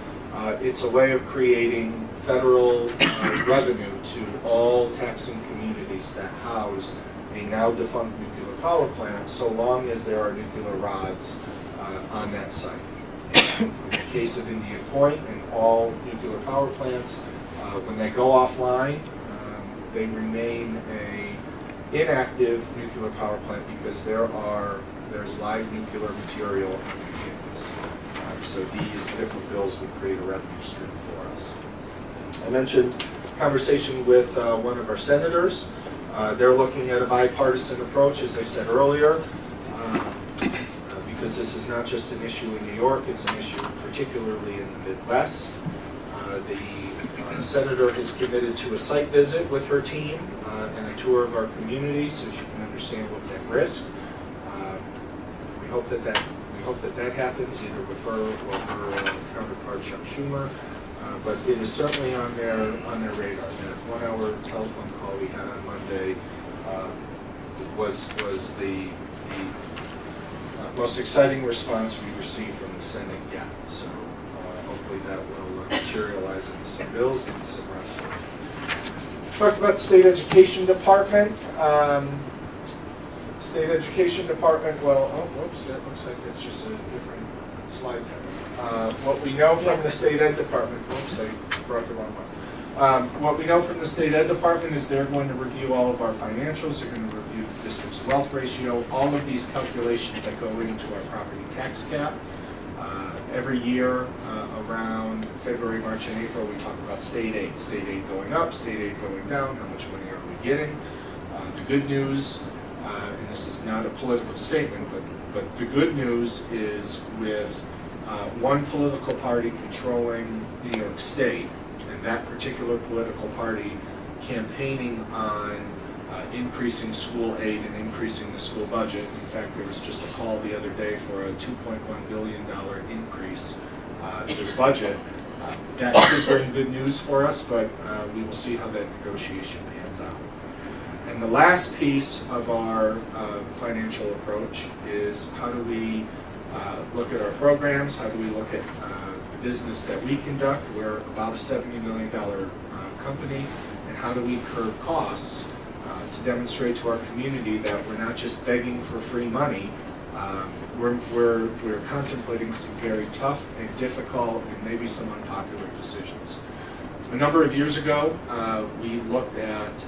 S2: It's a way of creating federal revenue to all taxing communities that house a now defunct nuclear power plant, so long as there are nuclear rods on that site. And in the case of Indian Point and all nuclear power plants, when they go offline, they remain an inactive nuclear power plant because there's live nuclear material on the campus. So these different bills would create a revenue stream for us. I mentioned conversation with one of our senators. They're looking at a bipartisan approach, as I said earlier, because this is not just an issue in New York, it's an issue particularly in the Midwest. The senator has committed to a site visit with her team and a tour of our community so she can understand what's at risk. We hope that happens either with her or her counterpart Chuck Schumer. But it is certainly on their radar. That 1 hour telephone call we had on Monday was the most exciting response we received from the Senate yet. So hopefully that will materialize into some bills and some revenue. Talked about the State Education Department. State Education Department, well, oh, whoops, that looks like that's just a different slide type. What we know from the State Ed Department, whoops, I brought the wrong one. What we know from the State Ed Department is they're going to review all of our financials, they're going to review the district's wealth ratio, all of these calculations that go into our property tax cap. Every year around February, March, and April, we talk about state aid going up, state aid going down, how much money are we getting. The good news, and this is not a political statement, but the good news is with one political party controlling New York State, and that particular political party campaigning on increasing school aid and increasing the school budget. In fact, there was just a call the other day for a $2.1 billion increase to the budget. That could bring good news for us, but we will see how that negotiation pans out. And the last piece of our financial approach is how do we look at our programs, how do we look at the business that we conduct. We're about a $70 million company, and how do we curb costs to demonstrate to our community that we're not just begging for free money. We're contemplating some very tough and difficult and maybe some unpopular decisions. A number of years ago, we looked at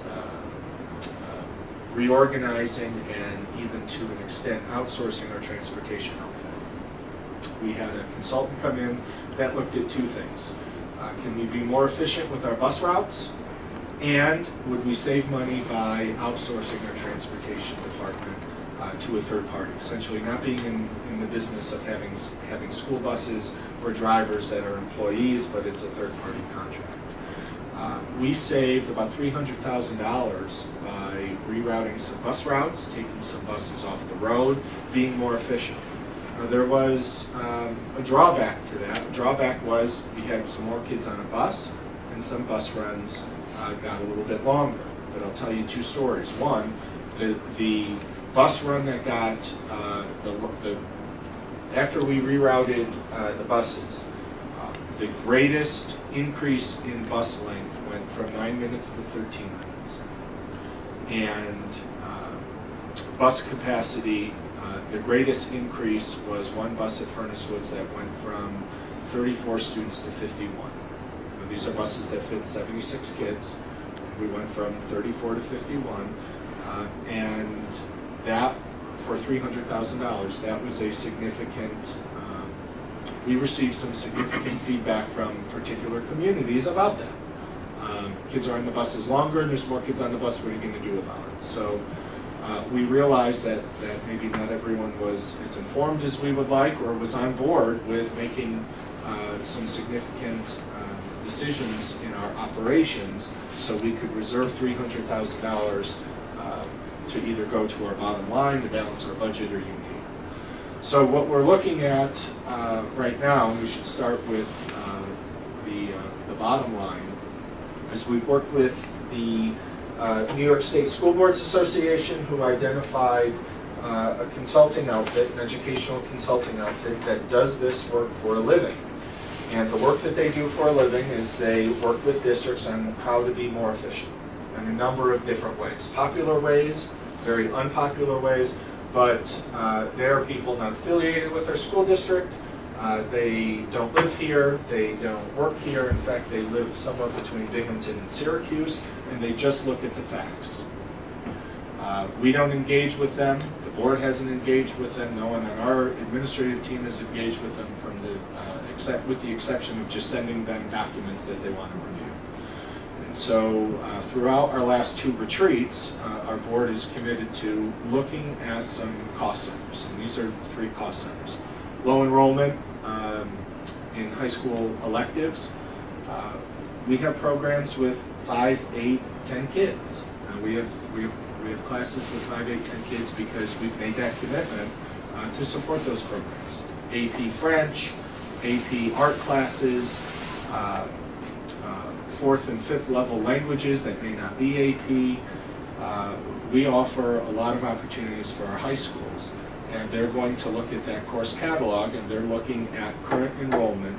S2: reorganizing and even to an extent outsourcing our transportation outfit. We had a consultant come in that looked at two things. Can we be more efficient with our bus routes? And would we save money by outsourcing our transportation department to a third party? Essentially not being in the business of having school buses or drivers that are employees, but it's a third party contract. We saved about $300,000 by rerouting some bus routes, taking some buses off the road, being more efficient. There was a drawback to that. The drawback was we had some more kids on a bus, and some bus runs got a little bit longer. But I'll tell you two stories. One, the bus run that got after we rerouted the buses, the greatest increase in bus length went from 9 minutes to 13 minutes. And bus capacity, the greatest increase was one bus at Furnace Woods that went from 34 students to 51. Now, these are buses that fit 76 kids. We went from 34 to 51, and that, for $300,000, that was a significant, we received some significant feedback from particular communities about that. Kids are on the buses longer, and there's more kids on the bus, what are you going to do about it? So we realized that maybe not everyone was as informed as we would like or was on board with making some significant decisions in our operations, so we could reserve $300,000 to either go to our bottom line to balance our budget or you need. So what we're looking at right now, and we should start with the bottom line, is we've worked with the New York State School Boards Association, who identified a consulting outfit, an educational consulting outfit that does this work for a living. And the work that they do for a living is they work with districts on how to be more efficient in a number of different ways. Popular ways, very unpopular ways, but there are people not affiliated with their school district. They don't live here, they don't work here. In fact, they live somewhere between Binghamton and Syracuse, and they just look at the facts. We don't engage with them. The board hasn't engaged with them. No one on our administrative team has engaged with them from the, with the exception of just sending them documents that they want to review. And so throughout our last 2 retreats, our board is committed to looking at some cost centers. And these are 3 cost centers. Low enrollment in high school electives. We have programs with 5, 8, 10 kids. We have classes with 5, 8, 10 kids because we've made that commitment to support those programs. AP French, AP art classes, 4th and 5th level languages that may not be AP. We offer a lot of opportunities for our high schools, and they're going to look at that course catalog, and they're looking at current enrollment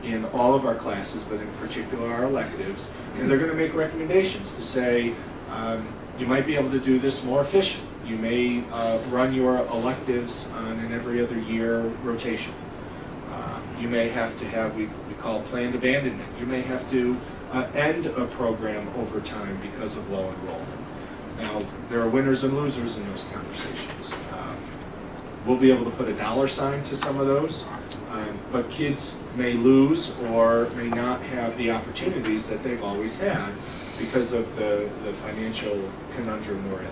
S2: in all of our classes, but in particular our electives, and they're going to make recommendations to say, you might be able to do this more efficient. You may run your electives on an every other year rotation. You may have to have, we call planned abandonment. You may have to end a program over time because of low enrollment. Now, there are winners and losers in those conversations. We'll be able to put a dollar sign to some of those, but kids may lose or may not have the opportunities that they've always had because of the financial conundrum we're in.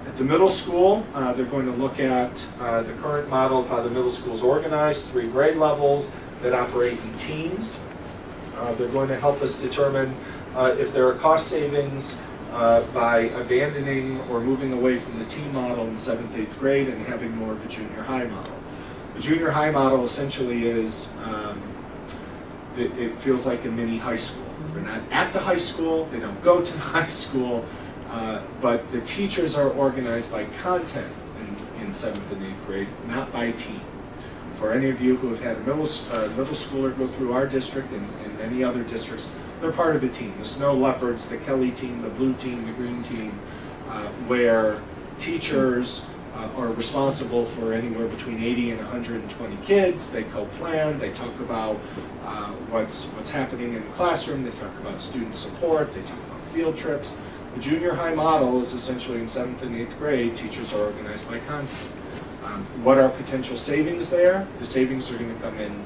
S2: At the middle school, they're going to look at the current model of how the middle school is organized, 3 grade levels that operate in teams. They're going to help us determine if there are cost savings by abandoning or moving away from the team model in 7th, 8th grade and having more of a junior high model. The junior high model essentially is, it feels like a mini high school. They're not at the high school, they don't go to the high school, but the teachers are organized by content in 7th and 8th grade, not by team. For any of you who have had a middle schooler go through our district and many other districts, they're part of a team. The Snow Leopards, the Kelly team, the blue team, the green team, where teachers are responsible for anywhere between 80 and 120 kids. They co-plan, they talk about what's happening in the classroom, they talk about student support, they talk about field trips. The junior high model is essentially in 7th and 8th grade, teachers are organized by content. What are potential savings there? The savings are going to come in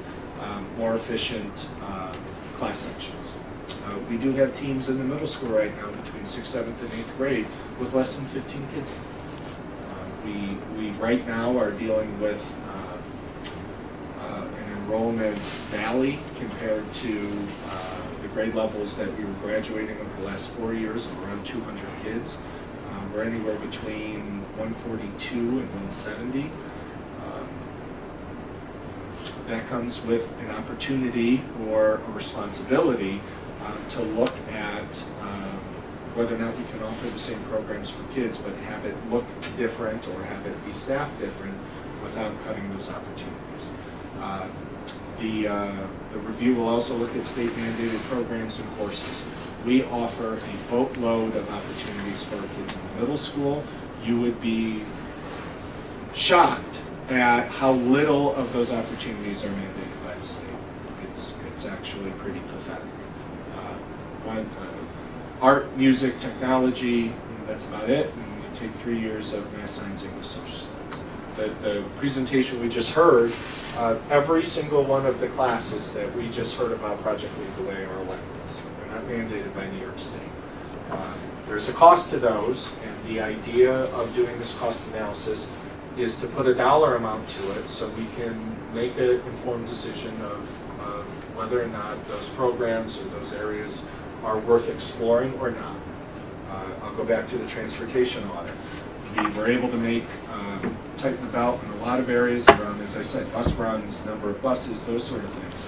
S2: more efficient class sections. We do have teams in the middle school right now between 6th, 7th, and 8th grade with less than 15 kids. We right now are dealing with an enrollment valley compared to the grade levels that we were graduating over the last 4 years of around 200 kids. We're anywhere between 142 and 170. That comes with an opportunity or a responsibility to look at whether or not we can offer the same programs for kids, but have it look different or have it be staffed different without cutting those opportunities. The review will also look at state mandated programs and courses. We offer a boatload of opportunities for our kids in the middle school. You would be shocked at how little of those opportunities are mandated by the state. It's actually pretty pathetic. Art, music, technology, that's about it. And you take 3 years of math, science, English, social studies. The presentation we just heard, every single one of the classes that we just heard about Project Lead the Way are electives. They're not mandated by New York State. There's a cost to those, and the idea of doing this cost analysis is to put a dollar amount to it so we can make an informed decision of whether or not those programs or those areas are worth exploring or not. I'll go back to the transportation audit. We were able to make, tighten the belt in a lot of areas around, as I said, bus runs, number of buses, those sort of things.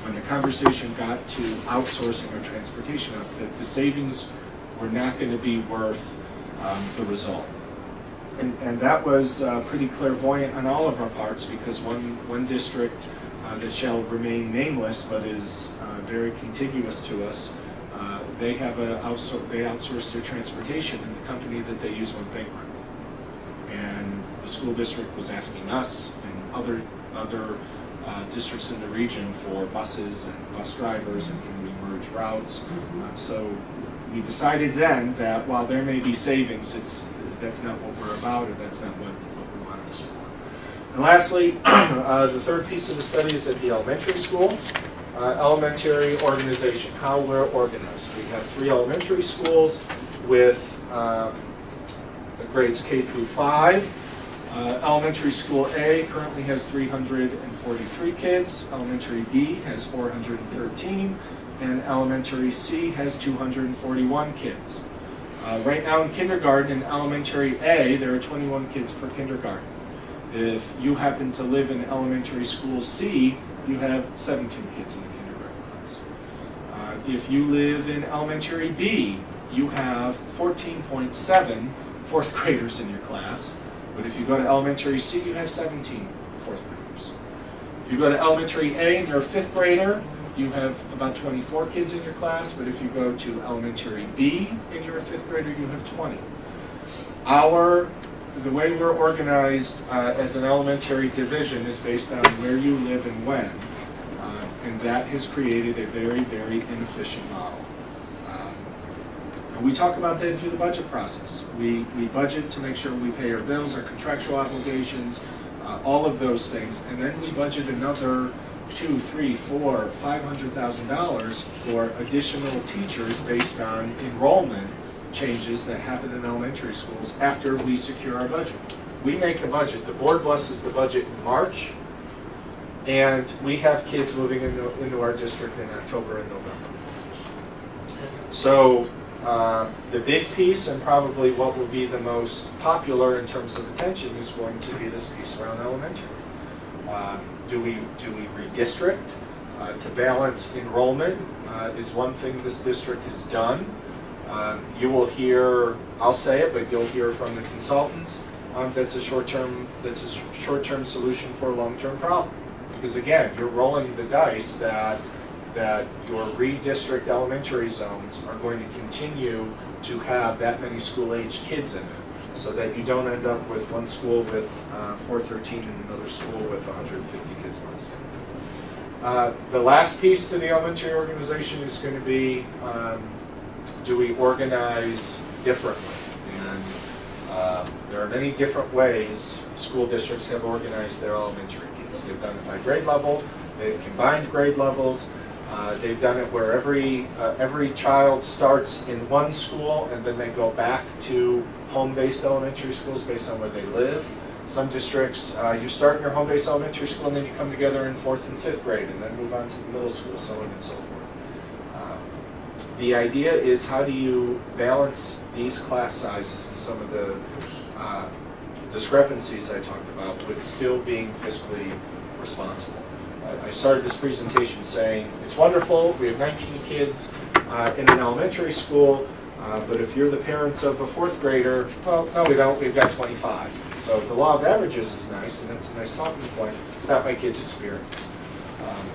S2: When the conversation got to outsourcing our transportation outfit, the savings were not going to be worth the result. And that was pretty clairvoyant on all of our parts, because one district that shall remain nameless but is very contiguous to us, they outsource their transportation, and the company that they use went bankrupt. And the school district was asking us and other districts in the region for buses and bus drivers, and can we merge routes. So we decided then that while there may be savings, that's not what we're about, and that's not what we want to explore. And lastly, the third piece of the study is at the elementary school. Elementary organization, how we're organized. We have 3 elementary schools with grades K through 5. Elementary school A currently has 343 kids, elementary B has 413, and elementary C has 241 kids. Right now in kindergarten, in elementary A, there are 21 kids per kindergarten. If you happen to live in elementary school C, you have 17 kids in the kindergarten class. If you live in elementary B, you have 14.7 fourth graders in your class. But if you go to elementary C, you have 17 fourth graders. If you go to elementary A and you're a 5th grader, you have about 24 kids in your class. But if you go to elementary B and you're a 5th grader, you have 20. The way we're organized as an elementary division is based on where you live and when. And that has created a very, very inefficient model. We talk about that through the budget process. We budget to make sure we pay our bills, our contractual obligations, all of those things, and then we budget another $200,000, $300,000, $400,000, $500,000 for additional teachers based on enrollment changes that happen in elementary schools after we secure our budget. We make a budget. The board blesses the budget in March, and we have kids moving into our district in October and November. So the big piece, and probably what will be the most popular in terms of attention, is going to be this piece around elementary. Do we redistrict to balance enrollment? Is one thing this district has done. You will hear, I'll say it, but you'll hear from the consultants, that's a short-term solution for a long-term problem. Because again, you're rolling the dice that your redistrict elementary zones are going to continue to have that many school-aged kids in it, so that you don't end up with one school with 413 and another school with 150 kids less. The last piece to the elementary organization is going to be, do we organize differently? And there are many different ways school districts have organized their elementary kids. They've done it by grade level, they've combined grade levels, they've done it where every child starts in one school and then they go back to home-based elementary schools based on where they live. Some districts, you start in your home-based elementary school and then you come together in 4th and 5th grade and then move on to the middle school, so on and so forth. The idea is, how do you balance these class sizes and some of the discrepancies I talked about with still being fiscally responsible? I started this presentation saying, it's wonderful, we have 19 kids in an elementary school, but if you're the parents of a 4th grader, well, no we don't, we've got 25. So the law of averages is nice, and it's a nice talking point. It's not my kid's experience.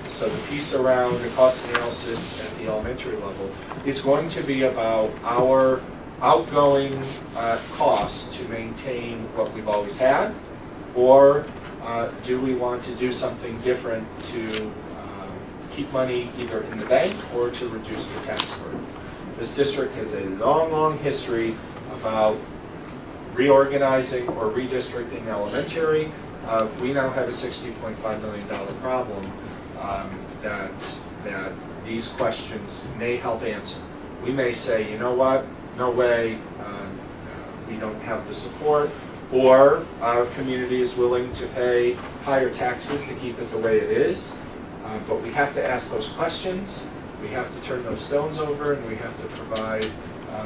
S2: So the piece around the cost analysis at the elementary level is going to be about our outgoing costs to maintain what we've always had, or do we want to do something different to keep money either in the bank or to reduce the tax burden. This district has a long, long history about reorganizing or redistricting elementary. We now have a $60.5 million problem that these questions may help answer. We may say, you know what, no way, we don't have the support, or our community is willing to pay higher taxes to keep it the way it is. But we have to ask those questions, we have to turn those stones over, and we have to provide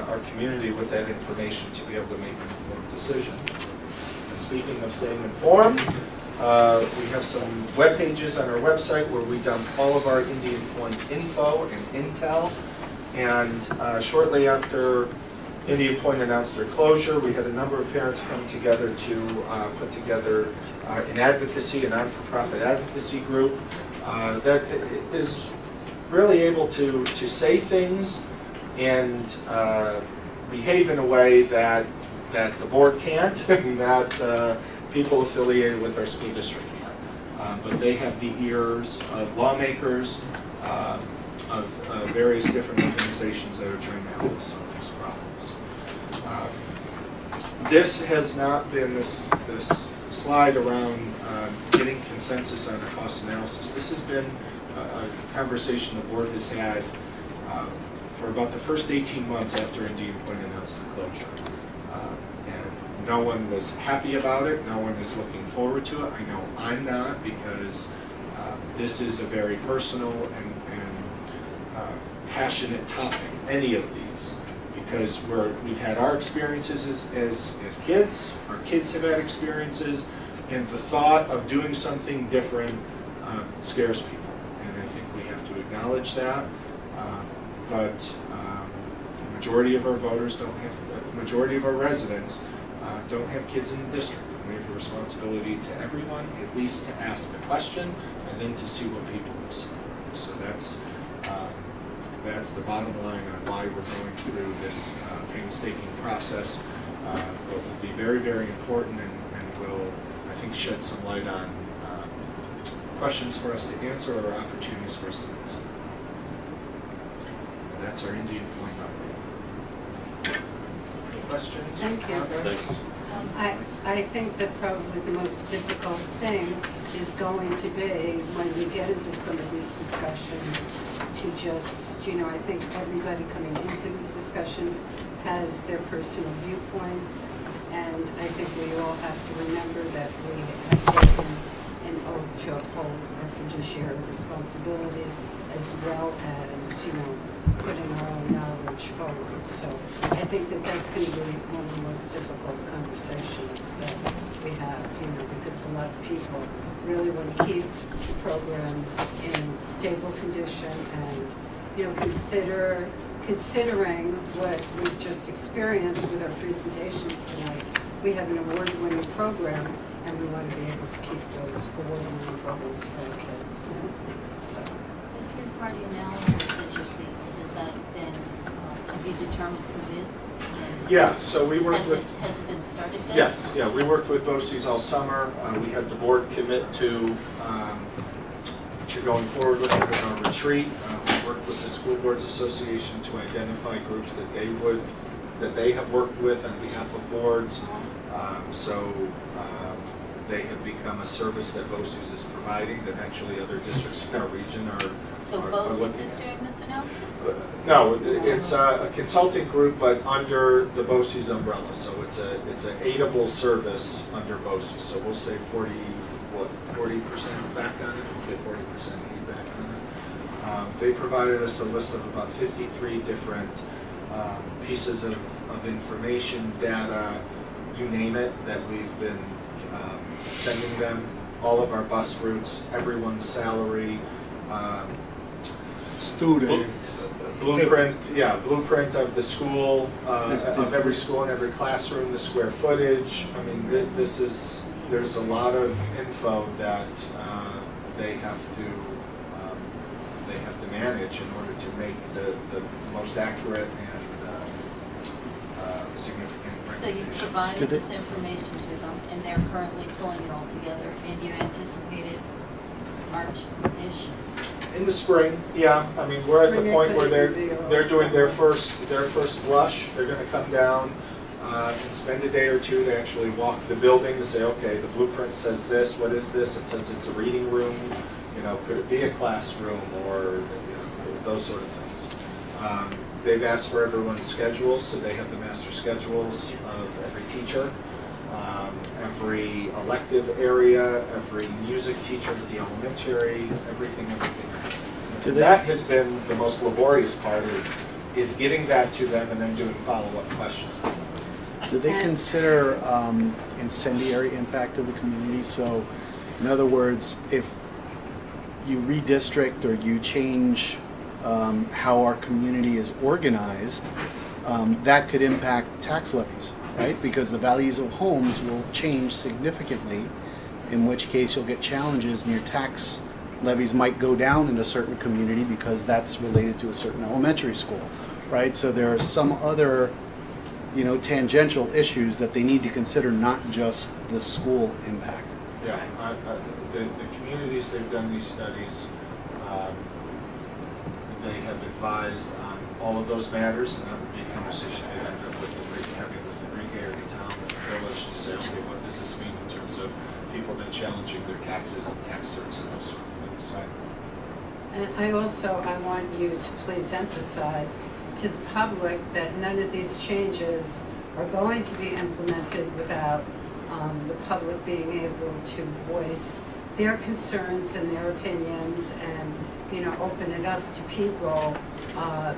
S2: our community with that information to be able to make an informed decision. And speaking of staying informed, we have some web pages on our website where we dump all of our Indian Point info and intel. And shortly after Indian Point announced their closure, we had a number of parents come together to put together an advocacy, a non-for-profit advocacy group that is really able to say things and behave in a way that the board can't, and that people affiliated with our school district can't. But they have the ears of lawmakers, of various different organizations that are trying to help us solve these problems. This has not been this slide around getting consensus on the cost analysis. This has been a conversation the board has had for about the first 18 months after Indian Point announced the closure. And no one was happy about it. No one is looking forward to it. I know I'm not, because this is a very personal and passionate topic, any of these, because we've had our experiences as kids, our kids have had experiences, and the thought of doing something different scares people. And I think we have to acknowledge that. But the majority of our voters don't have, the majority of our residents don't have kids in the district. We have a responsibility to everyone, at least to ask the question and then to see what people will say. So that's the bottom line on why we're going through this painstaking process. But will be very, very important and will, I think, shed some light on questions for us to answer or opportunities for us to consider. That's our Indian Point update. Any questions?
S1: Thank you.
S2: Thanks.
S1: I think that probably the most difficult thing is going to be when we get into some of these discussions to just, I think everybody coming into these discussions has their personal viewpoints, and I think we all have to remember that we have taken an oath to uphold our fiduciary responsibility, as well as, putting our own knowledge forward. So I think that that's going to be one of the most difficult conversations that we have, because a lot of people really want to keep programs in stable condition and, considering what we've just experienced with our presentations tonight. We have an award-winning program, and we want to be able to keep those award-winning programs for our kids. So.
S18: The third-party analysis that you're speaking, has that been, have you determined who it is?
S2: Yeah, so we worked with...
S18: Has it been started then?
S2: Yes, yeah, we worked with BOCES all summer. We had the board commit to going forward with it in our retreat. We worked with the School Boards Association to identify groups that they have worked with on behalf of boards. They have become a service that BOCES is providing that actually other districts in our region are.
S18: So BOCES is doing this analysis?
S2: No, it's a consulting group, but under the BOCES umbrella. So it's an aidable service under BOCES. So we'll say 40% back on it. We'll get 40% feedback on it. They provided us a list of about 53 different pieces of information, data, you name it, that we've been sending them, all of our bus routes, everyone's salary,
S19: student
S2: blueprint of the school, of every school and every classroom, the square footage. I mean, there's a lot of info that they have to manage in order to make the most accurate and significant.
S18: So you provided this information to them, and they're currently pulling it all together, and you anticipated March-ish?
S2: In the spring, yeah. I mean, we're at the point where they're doing their first blush. They're going to come down and spend a day or two to actually walk the building to say, okay, the blueprint says this. What is this? It says it's a reading room. Could it be a classroom, or those sort of things. They've asked for everyone's schedules, so they have the master schedules of every teacher, every elective area, every music teacher at the elementary, everything. That has been the most laborious part, is getting that to them and then doing follow-up questions.
S19: Do they consider incendiary impact to the community? So, in other words, if you redistrict or you change how our community is organized, that could impact tax levies, right? Because the values of homes will change significantly, in which case you'll get challenges and your tax levies might go down in a certain community because that's related to a certain elementary school, right? So there are some other, tangential issues that they need to consider, not just the school impact.
S2: Yeah, the communities, they've done these studies. they have advised on all of those matters, and that would be a conversation they'd end up with having with Enrique or the town or the village to say, okay, what does this mean in terms of people then challenging their taxes, tax certs, and those sort of things.
S1: And I want you to please emphasize to the public that none of these changes are going to be implemented without the public being able to voice their concerns and their opinions and, open it up to people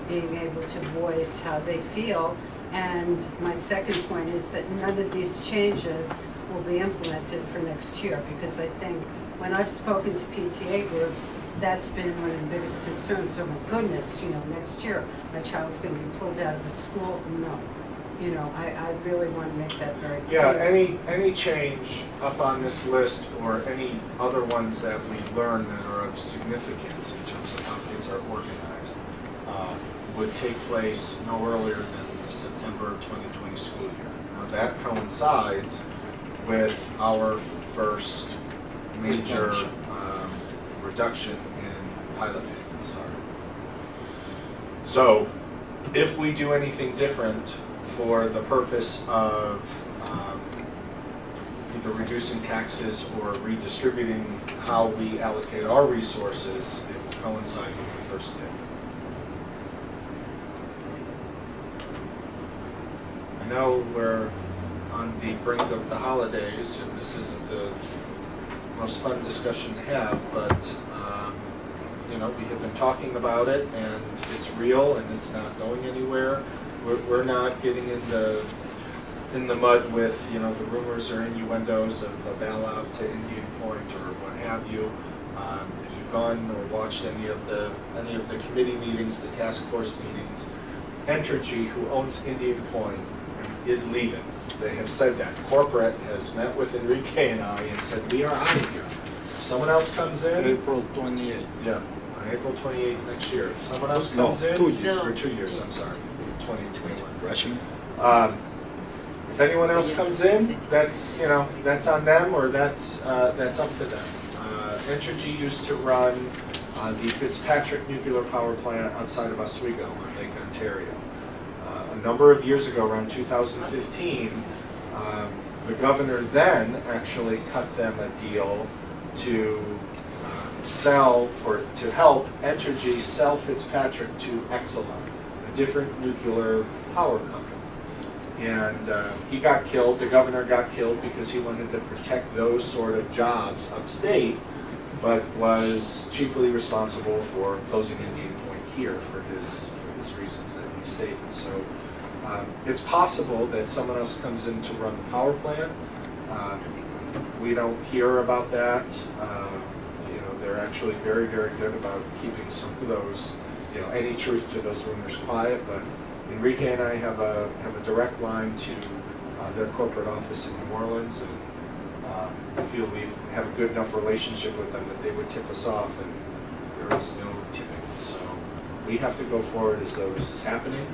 S1: being able to voice how they feel. And my second point is that none of these changes will be implemented for next year, because I think when I've spoken to PTA groups, that's been one of the biggest concerns. Oh my goodness, next year my child's going to be pulled out of a school. No. I really want to make that very clear.
S2: Yeah, any change up on this list or any other ones that we learn that are of significance in terms of how kids are organized would take place no earlier than the September 2020 school year. Now that coincides with our first major reduction in pilot payments. So if we do anything different for the purpose of either reducing taxes or redistributing how we allocate our resources, it will coincide with the first day. I know we're on the brink of the holidays, and this isn't the most fun discussion to have, but we have been talking about it, and it's real, and it's not going anywhere. We're not getting in the mud with the rumors or innuendos of a bailout to Indian Point or what have you. If you've gone or watched any of the committee meetings, the task force meetings, Entergy, who owns Indian Point, is leaving. They have said that. Corporate has met with Enrique and I and said, we are out of here. If someone else comes in...
S19: April 28th.
S2: Yeah, on April 28th next year. If someone else comes in...
S19: 2 years.
S2: Or 2 years, I'm sorry. 2021.
S19: Rushing.
S2: If anyone else comes in, that's on them, or that's up to them. Entergy used to run the Fitzpatrick Nuclear Power Plant outside of Oswego in Lake Ontario. A number of years ago, around 2015, the governor then actually cut them a deal to help Entergy sell Fitzpatrick to Exelon, a different nuclear power company. And he got killed, the governor got killed because he wanted to protect those sort of jobs upstate, but was chiefly responsible for closing Indian Point here for his reasons that he stated. So it's possible that someone else comes in to run the power plant. We don't hear about that. They're actually very, very good about keeping some of those, any truth to those rumors quiet. But Enrique and I have a direct line to their corporate office in New Orleans, and I feel we have a good enough relationship with them that they would tip us off, and there is no tipping. So we have to go forward as though this is happening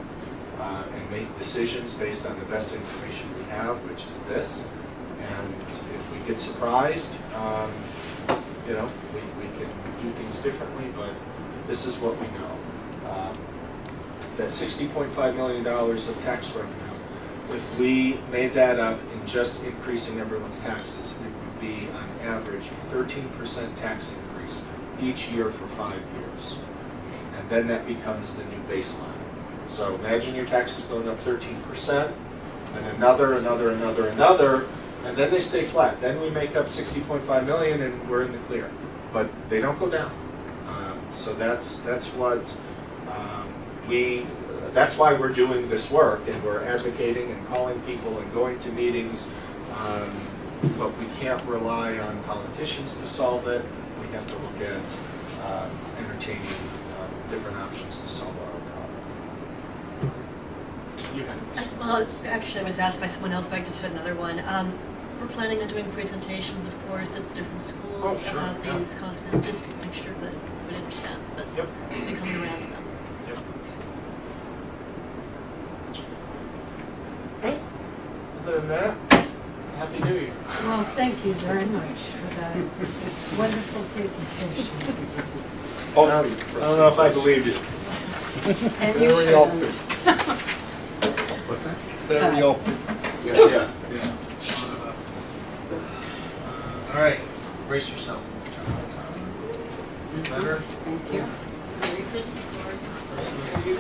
S2: and make decisions based on the best information we have, which is this. And if we get surprised, we can do things differently, but this is what we know. That $60.5 million of tax revenue, if we made that up in just increasing everyone's taxes, it would be on average a 13% tax increase each year for 5 years. And then that becomes the new baseline. So imagine your taxes going up 13%, and another, and then they stay flat. Then we make up $60.5 million and we're in the clear. But they don't go down. So that's why we're doing this work, and we're advocating and calling people and going to meetings. But we can't rely on politicians to solve it. We have to look at entertaining different options to solve our own problem.
S20: Well, actually, I was asked by someone else, but I just had another one. We're planning on doing presentations, of course, at the different schools about these costs, just to make sure that everybody understands that they're coming around to them.
S2: Other than that, Happy New Year.
S1: Well, thank you very much for that wonderful presentation.
S2: I don't know if I believed you.
S1: And you
S19: Very open.
S1: shouldn't.
S19: What's that? Very open.
S2: Yeah. All right, brace yourself. Better?
S1: Thank you.
S2: You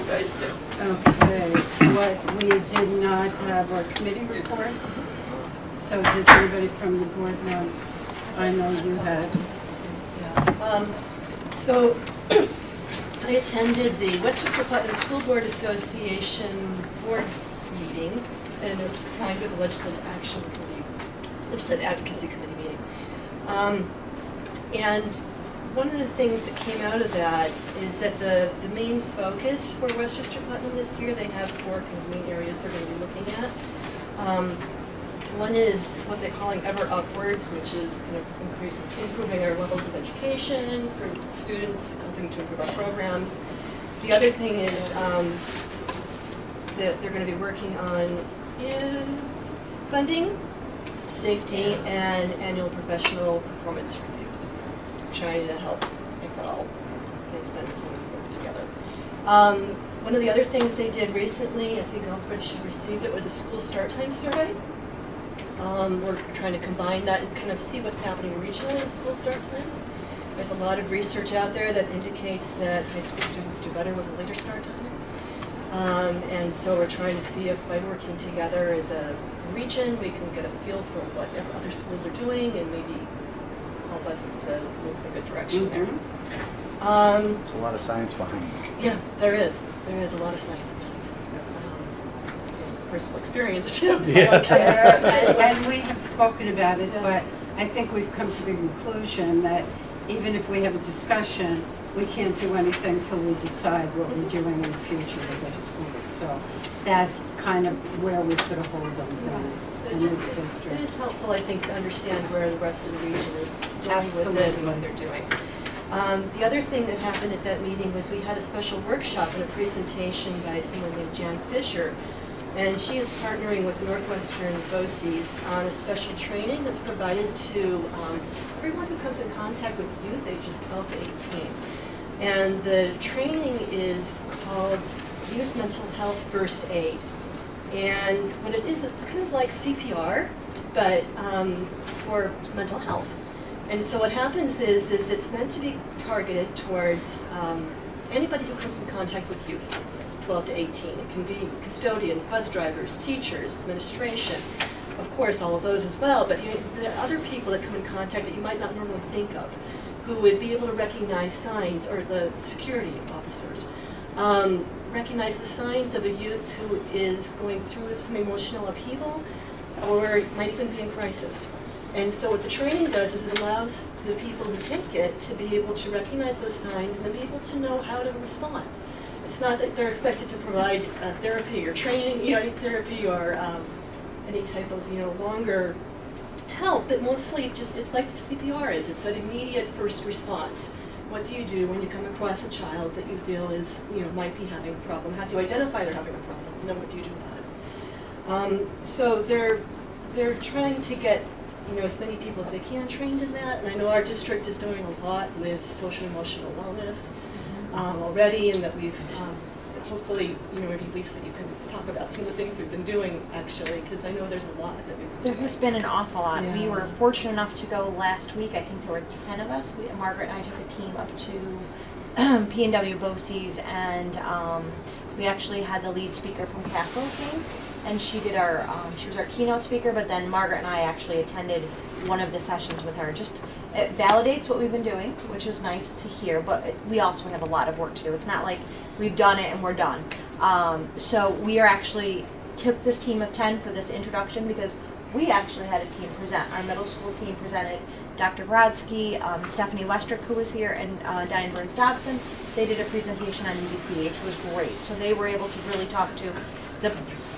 S2: guys too.
S1: Okay, what we did not have were committee reports. So does anybody from the board know? I know you had.
S20: So I attended the Westchester Putnam School Board Association board meeting, and it was combined with the Legislative Advocacy Committee meeting. And one of the things that came out of that is that the main focus for Westchester Putnam this year, they have 4 kind of main areas they're going to be looking at. One is what they're calling Ever Upward, which is kind of improving our levels of education for students, helping to improve our programs. The other thing is that they're going to be working on is funding, safety, and annual professional performance reviews, trying to help make that all make sense and work together. One of the other things they did recently, I think everybody should have received it, was a school start time survey. We're trying to combine that and kind of see what's happening regionally with school start times. There's a lot of research out there that indicates that high school students do better with a later start time. And so we're trying to see if by working together as a region, we can get a feel for what other schools are doing and maybe help us to move in a good direction there.
S19: There's a lot of science behind it.
S20: Yeah, there is. There is a lot of science behind it. Personal experience too.
S1: And we have spoken about it, but I think we've come to the conclusion that even if we have a discussion, we can't do anything till we decide what we're doing in the future with our schools. So that's kind of where we put a hold on things in this
S20: It
S1: district.
S20: is helpful, I think, to understand where the rest of the region is going with it and what they're doing. The other thing that happened at that meeting was we had a special workshop and a presentation by someone named Jan Fisher. And she is partnering with Northwestern BOCES on a special training that's provided to everyone who comes in contact with youth ages 12 to 18. And the training is called Youth Mental Health First Aid. And what it is, it's kind of like CPR, but for mental health. And so what happens is it's meant to be targeted towards anybody who comes in contact with youth, 12 to 18. It can be custodians, bus drivers, teachers, administration, of course, all of those as well, but there are other people that come in contact that you might not normally think of, who would be able to recognize signs, or the security officers, recognize the signs of a youth who is going through some emotional upheaval, or might even be in crisis. And so what the training does is it allows the people who take it to be able to recognize those signs and then be able to know how to respond. It's not that they're expected to provide therapy or training, any therapy or any type of, longer help, but mostly just, it's like CPR is. It's that immediate first response. What do you do when you come across a child that you feel is, might be having a problem? How do you identify they're having a problem? And then what do you do about it? So they're trying to get as many people as they can trained in that, and I know our district is doing a lot with social emotional wellness already, and that we've hopefully, maybe Lisa, you can talk about some of the things we've been doing actually, because I know there's a lot that we've been
S21: There
S20: doing.
S21: has been an awful lot.
S20: Yeah.
S21: We were fortunate enough to go last week. I think there were 10 of us. Margaret and I took a team up to P&W BOCES, and we actually had the lead speaker from Castle came, and she did she was our keynote speaker, but then Margaret and I actually attended one of the sessions with her. It validates what we've been doing, which is nice to hear, but we also have a lot of work to do. It's not like we've done it and we're done. So we took this team of 10 for this introduction because we actually had a team present. Our middle school team presented. Dr. Brodsky, Stephanie Westrick, who was here, and Diane Burns-Dobson. They did a presentation on UBT, which was great. So they were able to really talk to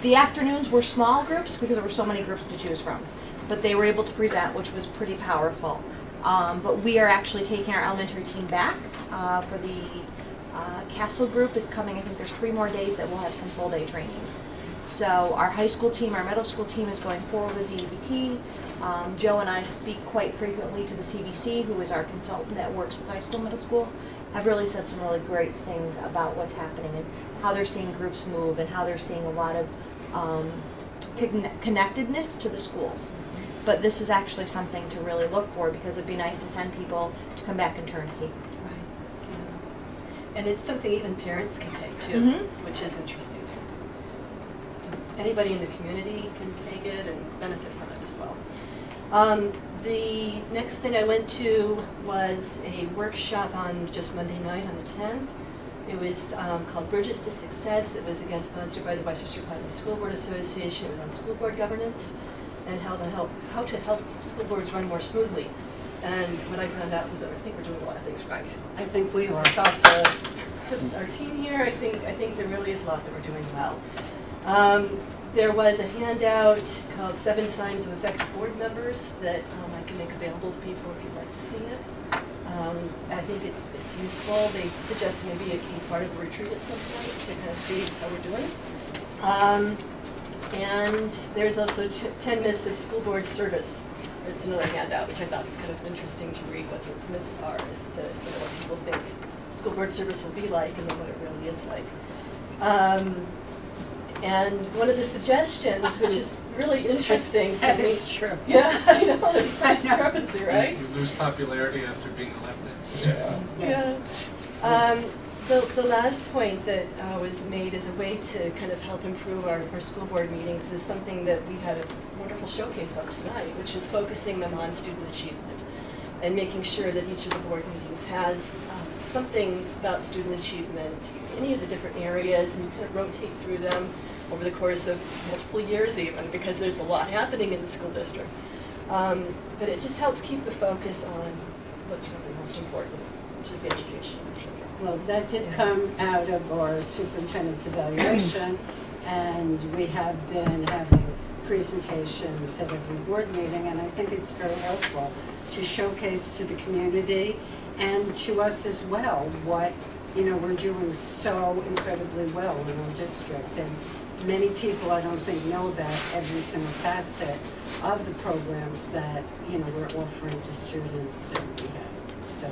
S21: the afternoons were small groups because there were so many groups to choose from, but they were able to present, which was pretty powerful. But we are actually taking our elementary team back for the Castle group is coming. I think there's 3 more days that we'll have some full day trainings. So our high school team, our middle school team is going forward with the UBT. Joe and I speak quite frequently to the CBC, who is our consultant that works with high school, middle school, have really said some really great things about what's happening and how they're seeing groups move and how they're seeing a lot of connectedness to the schools. But this is actually something to really look for because it'd be nice to send people to come back and turnkey.
S20: Right. Yeah. And it's something even parents can take too, which is interesting too. So anybody in the community can take it and benefit from it as well. The next thing I went to was a workshop on just Monday night on the 10th. It was called Bridges to Success. It was sponsored by the Westchester County School Board Association. It was on school board governance and how to help school boards run more smoothly. And what I found out was that I think we're doing a lot of things right.
S1: I think we are.
S20: Talk to our team here. I think there really is a lot that we're doing well. There was a handout called 7 Signs of Effective Board Members that I can make available to people if you'd like to see it. I think it's useful. They suggested maybe a key part of the retreat at some point to kind of see how we're doing. And there's also 10 myths of school board service. It's another handout, which I thought was kind of interesting to read what those myths are, as to what people think school board service will be like and then what it really is like. And one of the suggestions, which is really interesting.
S1: That is true.
S20: Yeah, I know, there's a discrepancy, right?
S2: You lose popularity after being elected.
S20: Yeah. The last point that was made as a way to kind of help improve our school board meetings is something that we had a wonderful showcase of tonight, which is focusing them on student achievement and making sure that each of the board meetings has something about student achievement, any of the different areas, and you kind of rotate through them over the course of multiple years even, because there's a lot happening in the school district. But it just helps keep the focus on what's really most important, which is the education of the children.
S1: Well, that did come out of our superintendent's evaluation, and we have been having presentations at every board meeting, and I think it's very helpful to showcase to the community and to us as well what we're doing so incredibly well in our district. And many people, I don't think, know about every single facet of the programs that we're offering to students and we have. So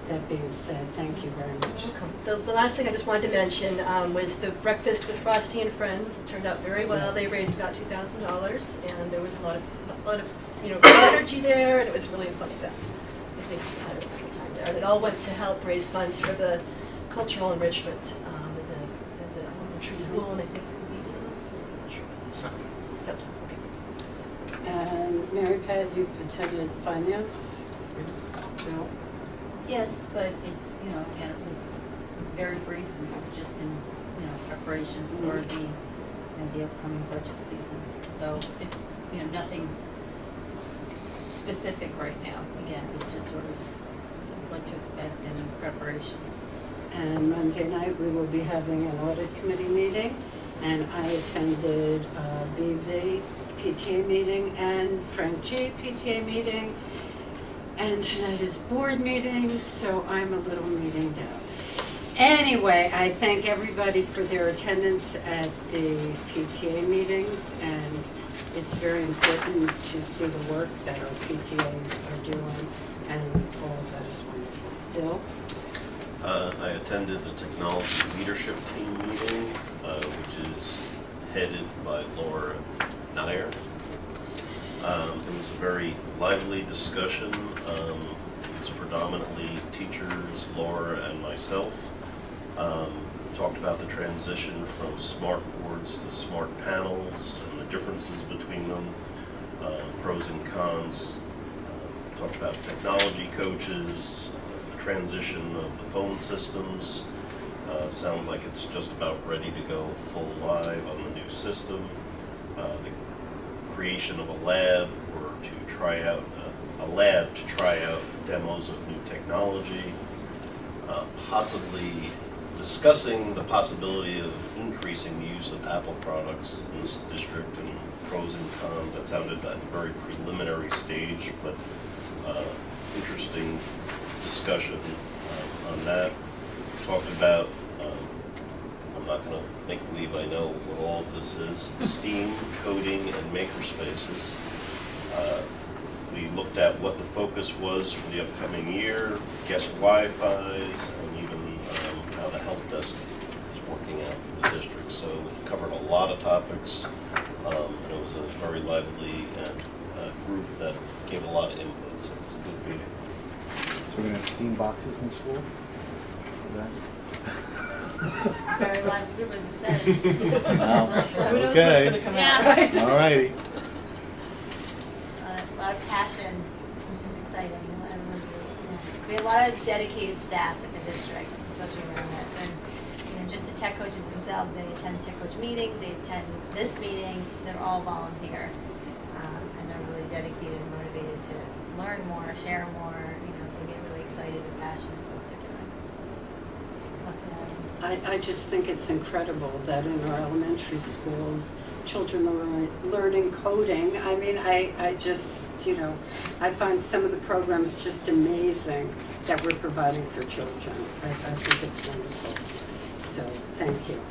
S1: that being said, thank you very much.
S20: Welcome. The last thing I just wanted to mention was the breakfast with Frosty and Friends. It turned out very well.
S1: Yes.
S20: They raised about $2,000, and there was a lot of good energy there, and it was really a fun event. I think we had a wonderful time there. And it all went to help raise funds for the cultural enrichment at the elementary school, and I think we did also. I'm not sure. September. Okay.
S1: And Mary Pat, you've attended finance? Yes. No?
S18: Yes, but it's, again, it was very brief and it was just in, preparation for the upcoming budget season. So it's, nothing specific right now. Again, it was just sort of what to expect in preparation.
S1: And Monday night, we will be having an audit committee meeting, and I attended BV PTA meeting and Frank G PTA meeting, and tonight is board meeting, so I'm a little meeting down. Anyway, I thank everybody for their attendance at the PTA meetings, and it's very important to see the work that our PTAs are doing, and all of that is wonderful. Bill?
S3: I attended the technology leadership team meeting, which is headed by Laura Nair. It was a very lively discussion. It was predominantly teachers, Laura and myself. Talked about the transition from smart boards to smart panels and the differences between them, pros and cons. Talked about technology coaches, the transition of the phone systems. Sounds like it's just about ready to go full live on the new system. The creation of a lab or to try out demos of new technology, possibly discussing the possibility of increasing the use of Apple products in this district and pros and cons. That sounded at a very preliminary stage, but interesting discussion on that. Talked about, I'm not going to make believe I know what all of this is, STEAM, coding, and makerspaces. We looked at what the focus was for the upcoming year, guest Wi-Fi's, and even how the help desk is working out for the district. So it covered a lot of topics, and it was a very lively group that gave a lot of input. So it was a good meeting.
S19: So we're gonna have steam boxes in school? Is that?
S21: It's a very lively group, as it says.
S19: Wow.
S21: So who knows what's
S19: Okay.
S21: gonna come out, right?
S19: All righty.
S21: A lot of passion, which is exciting. Everyone's really, we have a lot of dedicated staff at the district, especially around this. And just the tech coaches themselves, they attend tech coach meetings, they attend this meeting, they're all volunteer. And they're really dedicated and motivated to learn more, share more, they get really excited and passionate about what they're doing.
S1: I just think it's incredible that in our elementary schools, children are learning coding. I mean, I just, I find some of the programs just amazing that we're providing for children. I think it's wonderful. So, thank you.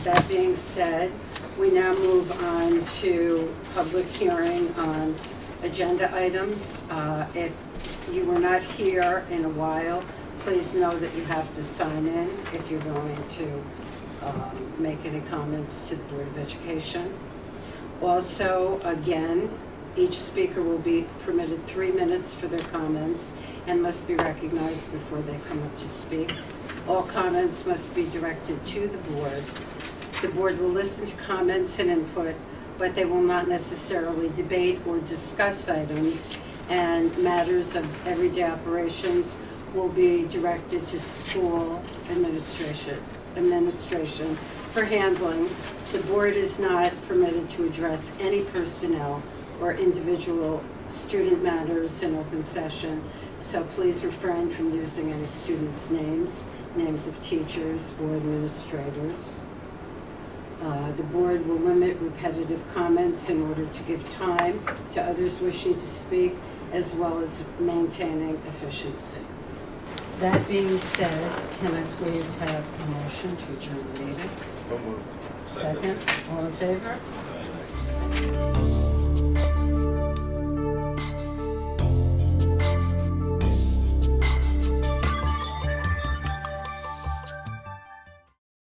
S1: That being said, we now move on to public hearing on agenda items. If you were not here in a while, please know that you have to sign in if you're going to make any comments to the Board of Education. Also, again, each speaker will be permitted 3 minutes for their comments and must be recognized before they come up to speak. All comments must be directed to the board. The board will listen to comments and input, but they will not necessarily debate or discuss items, and matters of everyday operations will be directed to school administration for handling. The board is not permitted to address any personnel or individual student matters in open session, so please refrain from using any students' names of teachers or administrators. The board will limit repetitive comments in order to give time to others wishing to speak, as well as maintaining efficiency. That being said, can I please have a motion to adjourn the meeting?
S19: So moved.
S1: Second, all in favor?